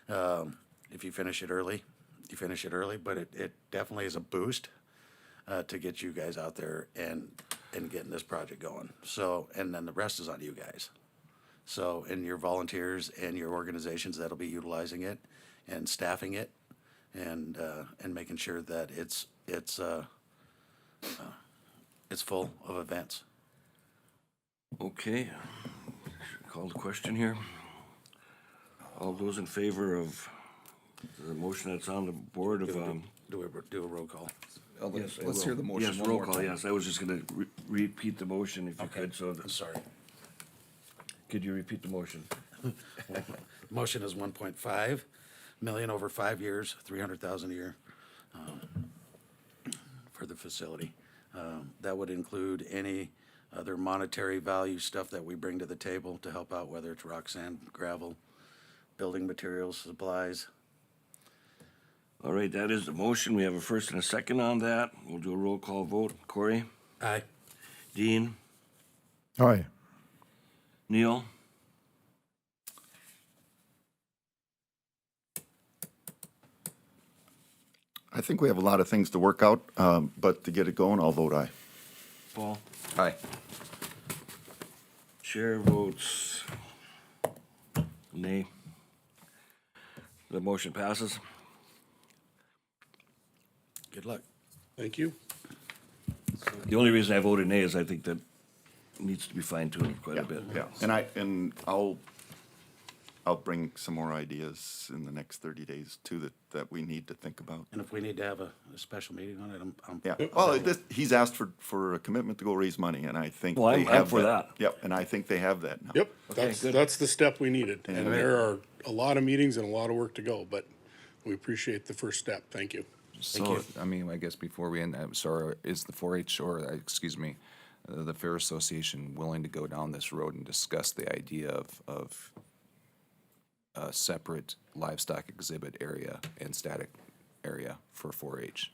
Speaker 4: If you finish it early, you finish it early, but it definitely is a boost to get you guys out there and getting this project going. So, and then the rest is on you guys. So, and your volunteers and your organizations that'll be utilizing it and staffing it and making sure that it's full of events.
Speaker 2: Okay, call the question here. All those in favor of the motion that's on the board of,
Speaker 4: Do a roll call.
Speaker 2: yes, I
Speaker 6: Let's
Speaker 2: will.
Speaker 6: hear the motion
Speaker 2: Yes,
Speaker 6: one
Speaker 2: roll
Speaker 6: more
Speaker 2: call,
Speaker 6: time.
Speaker 2: yes, I was just gonna repeat the motion if you could, so,
Speaker 4: I'm sorry.
Speaker 2: could you repeat the motion?
Speaker 4: Motion is 1.5 million over 5 years, 300,000 a year for the facility. That would include any other monetary value stuff that we bring to the table to help out, whether it's rock, sand, gravel, building materials, supplies.
Speaker 2: All right, that is the motion. We have a first and a second on that. We'll do a roll call vote. Corey?
Speaker 4: Aye.
Speaker 2: Dean?
Speaker 3: Aye.
Speaker 2: Neil?
Speaker 5: I think we have a lot of things to work out, but to get it going, I'll vote aye.
Speaker 2: Paul?
Speaker 6: Aye.
Speaker 2: Chair votes nay. The motion passes.
Speaker 4: Good luck.
Speaker 9: Thank you.
Speaker 2: The only reason I voted nay is I think that needs to be fine-tuned quite a bit.
Speaker 5: Yeah, and I'll bring some more ideas in the next 30 days too that we need to think about.
Speaker 4: And if we need to have a special meeting on it, I'm.
Speaker 5: Yeah, well, he's asked for a commitment to go raise money, and I think
Speaker 2: Well,
Speaker 5: they
Speaker 2: I'm
Speaker 5: have
Speaker 2: for that.
Speaker 5: Yep, and I think they have that now.
Speaker 9: Yep,
Speaker 2: Okay, good.
Speaker 9: that's the step we needed. And
Speaker 5: And-
Speaker 9: there are a lot of meetings and a lot of work to go, but we appreciate the first step. Thank you.
Speaker 6: So, I mean, I guess before we end, I'm sorry, is the 4-H or, excuse me, the Fair Association willing to go down this road and discuss the idea of a separate livestock exhibit area and static area for 4-H?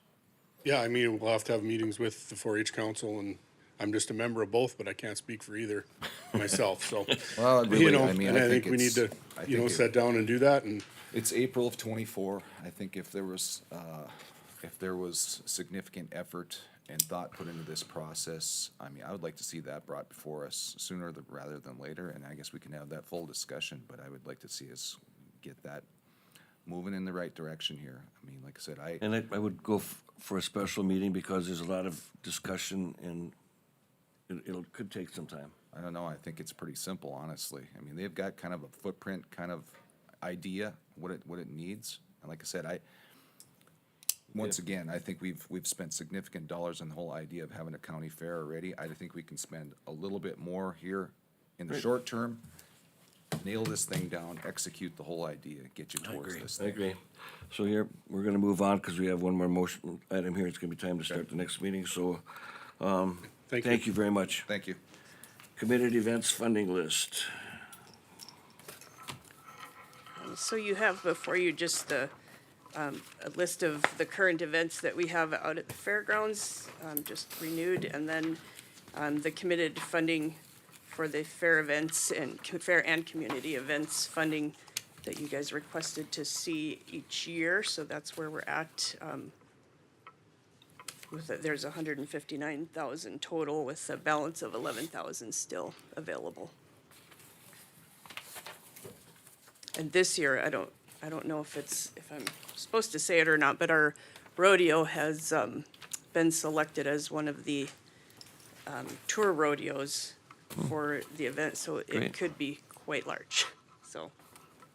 Speaker 9: Yeah, I mean, we'll have to have meetings with the 4-H council, and I'm just a member of both, but I can't speak for either myself, so.
Speaker 6: Well, really,
Speaker 9: You know,
Speaker 6: I mean,
Speaker 9: and
Speaker 6: I
Speaker 9: I think
Speaker 6: think
Speaker 9: we need to,
Speaker 6: it's- I
Speaker 9: you know,
Speaker 6: think it-
Speaker 9: sit down and do that, and
Speaker 6: It's April of '24. I think if there was significant effort and thought put into this process, I mean, I would like to see that brought before us sooner rather than later, and I guess we can have that full discussion, but I would like to see us get that moving in the right direction here. I mean, like I said,
Speaker 2: And I would go for a special meeting because there's a lot of discussion and it could take some time.
Speaker 6: I don't know, I think it's pretty simple, honestly. I mean, they've got kind of a footprint kind of idea, what it needs. And like I said, once again, I think we've spent significant dollars on the whole idea of having a county fair already. I think we can spend a little bit more here in the short term, nail this thing down, execute the whole idea, get you towards this
Speaker 2: I
Speaker 6: thing.
Speaker 2: agree. So here, we're gonna move on because we have one more motion item here. It's gonna be time to start the next meeting, so, thank you very much.
Speaker 6: Thank you.
Speaker 2: Community events funding list.
Speaker 1: So you have before you just a list of the current events that we have out at the fairgrounds, just renewed, and then the committed funding for the fair events and fair and community events funding that you guys requested to see each year. So that's where we're at. There's 159,000 total with a balance of 11,000 still available. And this year, I don't know if I'm supposed to say it or not, but our rodeo has been selected as one of the tour rodeos for the event, so it
Speaker 2: Great.
Speaker 1: could be quite large. So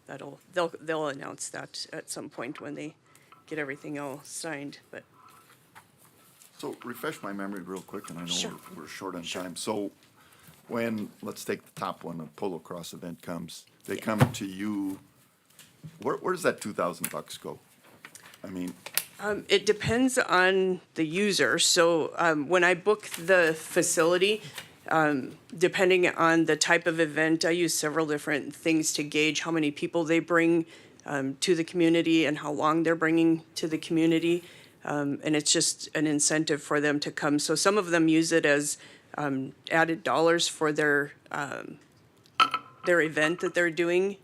Speaker 1: they'll announce that at some point when they get everything all signed, but
Speaker 5: So refresh my memory real quick, and I know
Speaker 1: Sure.
Speaker 5: we're short on time. So when, let's take the top one, the polo cross event comes, they
Speaker 1: Yeah.
Speaker 5: come to you, where does that $2,000 go? I mean,
Speaker 1: it depends on the user. So when I book the facility, depending on the type of event, I use several different things to gauge how many people they bring to the community and how long they're bringing to the community. And it's just an incentive for them to come. So some of them use it as added dollars for their event that they're doing,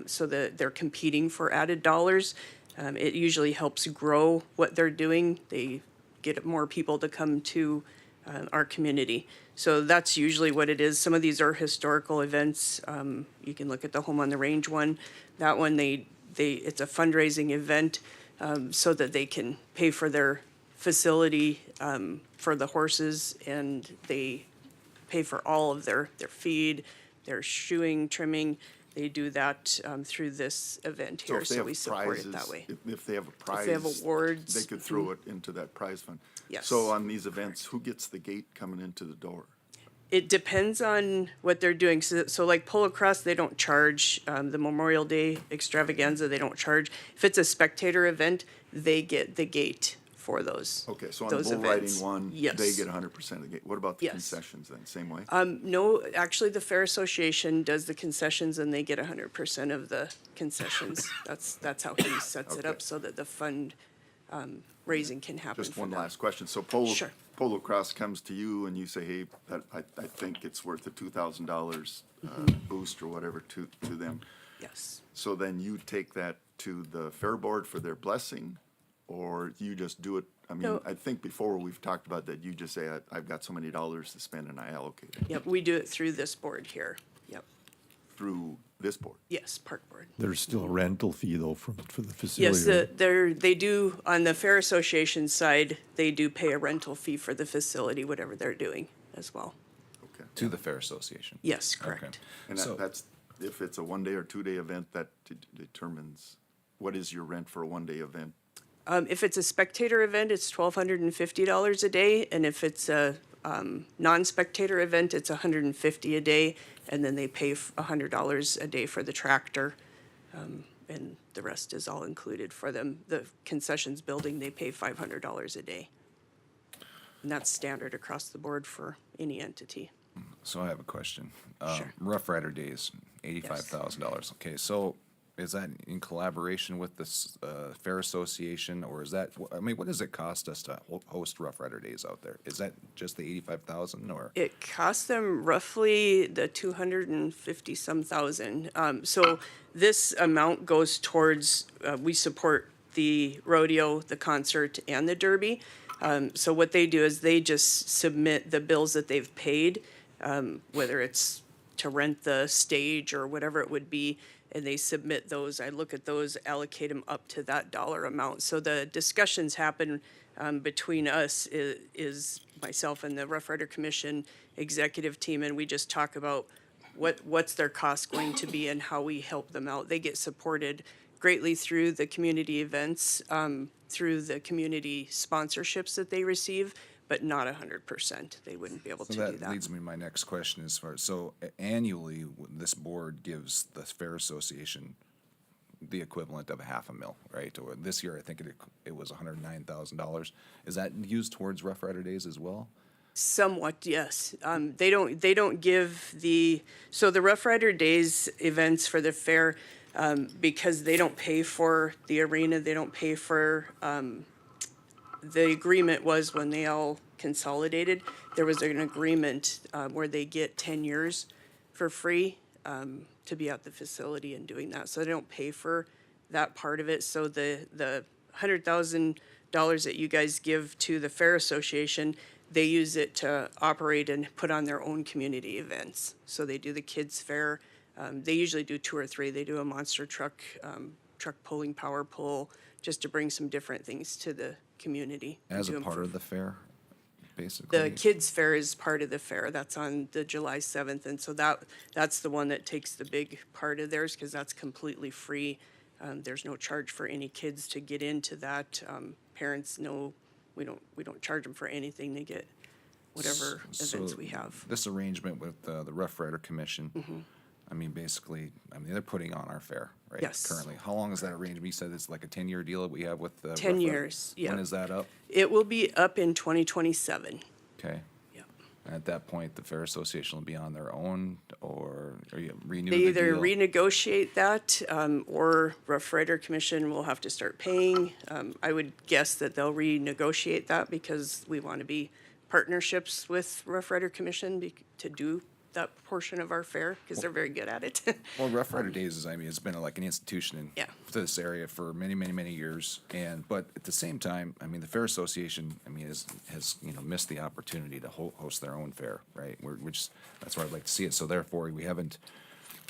Speaker 1: so that they're competing for added dollars. It usually helps grow what they're doing. They get more people to come to our community. So that's usually what it is. Some of these are historical events. You can look at the Home on the Range one. That one, it's a fundraising event, so that they can pay for their facility, for the horses, and they pay for all of their feed, their shoeing, trimming. They do that through this event
Speaker 5: so
Speaker 1: here,
Speaker 5: if they
Speaker 1: so
Speaker 5: have
Speaker 1: we support it that
Speaker 5: prizes,
Speaker 1: way.
Speaker 5: if they have a prize.
Speaker 1: they have awards,
Speaker 5: They could throw it into that prize fund.
Speaker 1: Yes.
Speaker 5: So on these events, who gets the gate coming into the door?
Speaker 1: It depends on what they're doing. So like Polo Cross, they don't charge. The Memorial Day extravaganza, they don't charge. If it's a spectator event, they get the gate for those.
Speaker 5: Okay, so on the
Speaker 1: those
Speaker 5: bull
Speaker 1: events.
Speaker 5: riding one,
Speaker 1: Yes.
Speaker 5: they get 100% of the gate. What about the
Speaker 1: Yes.
Speaker 5: concessions then, same way?
Speaker 1: No, actually, the Fair Association does the concessions, and they get 100% of the concessions. That's how he sets it up,
Speaker 5: Okay.
Speaker 1: so that the fund raising can happen
Speaker 5: Just
Speaker 1: for
Speaker 5: one
Speaker 1: them.
Speaker 5: last question. So
Speaker 1: Sure.
Speaker 5: Polo Cross comes to you and you say, hey, I think it's worth the $2,000 boost or whatever to them.
Speaker 1: Yes.
Speaker 5: So then you take that to the fair board for their blessing, or you just do it? I mean,
Speaker 1: No.
Speaker 5: I think before we've talked about that, you just say, I've got so many dollars to spend and I allocate it
Speaker 1: Yep, we do it through this board here. Yep.
Speaker 5: through this board.
Speaker 1: Yes, Park Board.
Speaker 3: There's still a rental fee though for the facility.
Speaker 1: Yes,
Speaker 3: right?
Speaker 1: they do, on the Fair Association side, they do pay a rental fee for the facility, whatever they're doing as well.
Speaker 5: Okay.
Speaker 6: To the Fair Association.
Speaker 1: Yes,
Speaker 6: Okay.
Speaker 1: correct.
Speaker 5: And
Speaker 6: So-
Speaker 5: that's, if it's a 1 day or 2 day event, that determines, what is your rent for a 1 day event?
Speaker 1: If it's a spectator event, it's $1,250 a day, and if it's a non-spectator event, it's $150 a day, and then they pay $100 a day for the tractor, and the rest is all included for them. The concessions building, they pay $500 a day. And that's standard across the board for any entity.
Speaker 6: So I have a question.
Speaker 1: Sure.
Speaker 6: Rough Rider Days, $85,000. Okay, so is that in collaboration with this Fair Association, or is that, I mean, what does it cost us to host Rough Rider Days out there? Is that just the 85,000 or?
Speaker 1: It costs them roughly the 250-some thousand. So this amount goes towards, we support the rodeo, the concert, and the derby. So what they do is they just submit the bills that they've paid, whether it's to rent the stage or whatever it would be, and they submit those. I look at those, allocate them up to that dollar amount. So the discussions happen between us, is myself and the Rough Rider Commission executive team, and we just talk about what's their cost going to be and how we help them out. They get supported greatly through the community events, through the community sponsorships that they receive, but not 100%. They wouldn't be able to
Speaker 6: So
Speaker 1: do
Speaker 6: that
Speaker 1: that.
Speaker 6: leads me to my next question as far, so annually, this board gives the Fair Association the equivalent of $500,000, right? Or this year, I think it was $109,000. Is that used towards Rough Rider Days as well?
Speaker 1: Somewhat, yes. They don't give so the Rough Rider Days events for the fair, because they don't pay for the arena, they don't pay for, the agreement was when they all consolidated, there was an agreement, where they get 10 years for free, to be at the facility and doing that. So they don't pay for that part of it. So the $100,000 that you guys give to the Fair Association, they use it to operate and put on their own community events. So they do the kids' fair. They usually do 2 or 3. They do a monster truck, truck pulling, power pull, just to bring some different things to the community.
Speaker 6: As
Speaker 1: Do
Speaker 6: a
Speaker 1: 'em
Speaker 6: part
Speaker 1: for-
Speaker 6: of the fair? basically.
Speaker 1: The kids' fair is part of the fair. That's on the July 7th. And so that's the one that takes the big part of theirs because that's completely free. There's no charge for any kids to get into that. Parents know we don't charge them for anything to get whatever events
Speaker 6: So
Speaker 1: we have.
Speaker 6: This arrangement with the Rough Rider Commission,
Speaker 1: Mm-hmm.
Speaker 6: I mean, basically, I mean, they're putting on our fair, right?
Speaker 1: Yes.
Speaker 6: Currently. How long is that arrangement? You said it's like a 10-year deal that we have with the.
Speaker 1: 10
Speaker 6: Rough Rider?
Speaker 1: years, yeah.
Speaker 6: When is that up?
Speaker 1: It will be up in 2027.
Speaker 6: Okay.
Speaker 1: Yep.
Speaker 6: At that point, the Fair Association will be on their own, or you renew
Speaker 1: They
Speaker 6: the
Speaker 1: either
Speaker 6: deal?
Speaker 1: renegotiate that, or Rough Rider Commission will have to start paying. I would guess that they'll renegotiate that because we want to be partnerships with Rough Rider Commission to do that portion of our fair, because they're very good at it.
Speaker 6: Well, Rough Rider Days is, I mean, it's been like an institution in
Speaker 1: Yeah.
Speaker 6: this area for many, many, many years. But at the same time, I mean, the Fair Association, I mean, has, you know, missed the opportunity to host their own fair, right? That's where I'd like to see it. So therefore, we haven't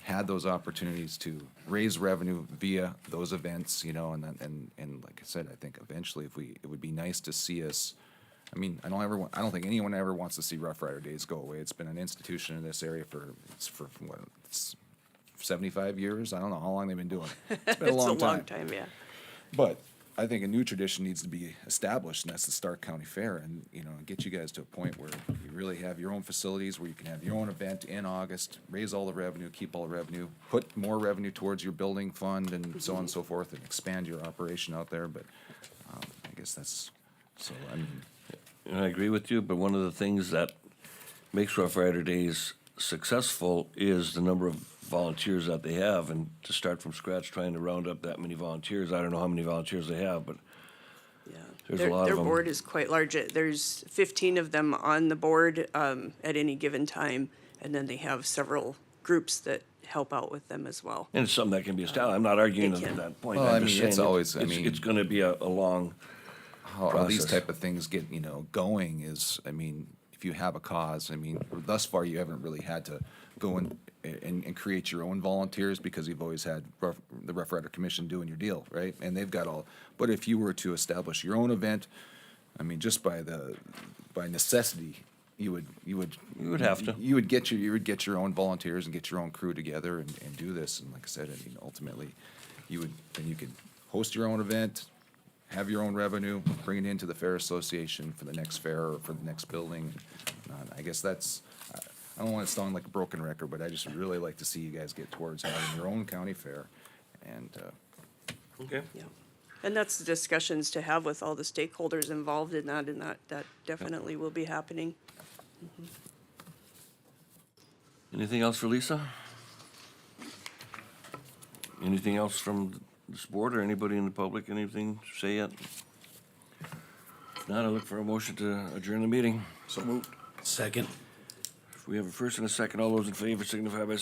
Speaker 6: had those opportunities to raise revenue via those events, you know, and like I said, I think eventually it would be nice to see us. I mean, I don't think anyone ever wants to see Rough Rider Days go away. It's been an institution in this area for what, 75 years? I don't know how long they've been doing it. It's been a
Speaker 1: It's
Speaker 6: long
Speaker 1: a long time, yeah.
Speaker 6: But I think a new tradition needs to be established, and that's the Stark County Fair, and, you know, get you guys to a point where you really have your own facilities, where you can have your own event in August, raise all the revenue, keep all the revenue, put more revenue towards your building fund and so on and so forth, and expand your operation out there, but, I guess that's, so, I mean,
Speaker 2: And I agree with you, but one of the things that makes Rough Rider Days successful is the number of volunteers that they have, and to start from scratch trying to round up that many volunteers, I don't know how many volunteers they have, but
Speaker 1: Yeah.
Speaker 2: There's a lot of
Speaker 1: Their
Speaker 2: 'em.
Speaker 1: board is quite large. There's 15 of them on the board at any given time, and then they have several groups that help out with them as well.
Speaker 2: and it's something that can be established. I'm not arguing
Speaker 1: It can.
Speaker 2: that point.
Speaker 6: Well,
Speaker 2: I'm
Speaker 6: I
Speaker 2: just
Speaker 6: mean, it's
Speaker 2: saying
Speaker 6: always- I mean-
Speaker 2: it's gonna be a long,
Speaker 6: how these
Speaker 2: process.
Speaker 6: type of things get, you know, going is, I mean, if you have a cause, I mean, thus far, you haven't really had to go and create your own volunteers because you've always had the Rough Rider Commission doing your deal, right? And they've got all, but if you were to establish your own event, I mean, just by necessity, you would
Speaker 2: have to.
Speaker 6: You would get your own volunteers and get your own crew together and do this. And like I said, I mean, ultimately, you could host your own event, have your own revenue, bring it into the Fair Association for the next fair or for the next building. I guess that's, I don't want to sound like a broken record, but I just really like to see you guys get towards having your own county fair. And,
Speaker 2: okay.
Speaker 1: Yeah. And that's the discussions to have with all the stakeholders involved in that, and that definitely will be happening.
Speaker 2: Anything else for Lisa? Anything else from this board or anybody in the public, anything to say yet? If not, I look for a motion to adjourn the meeting.
Speaker 5: So moved.
Speaker 4: Second.
Speaker 2: If we have a first and a second, all those in favor signify by saying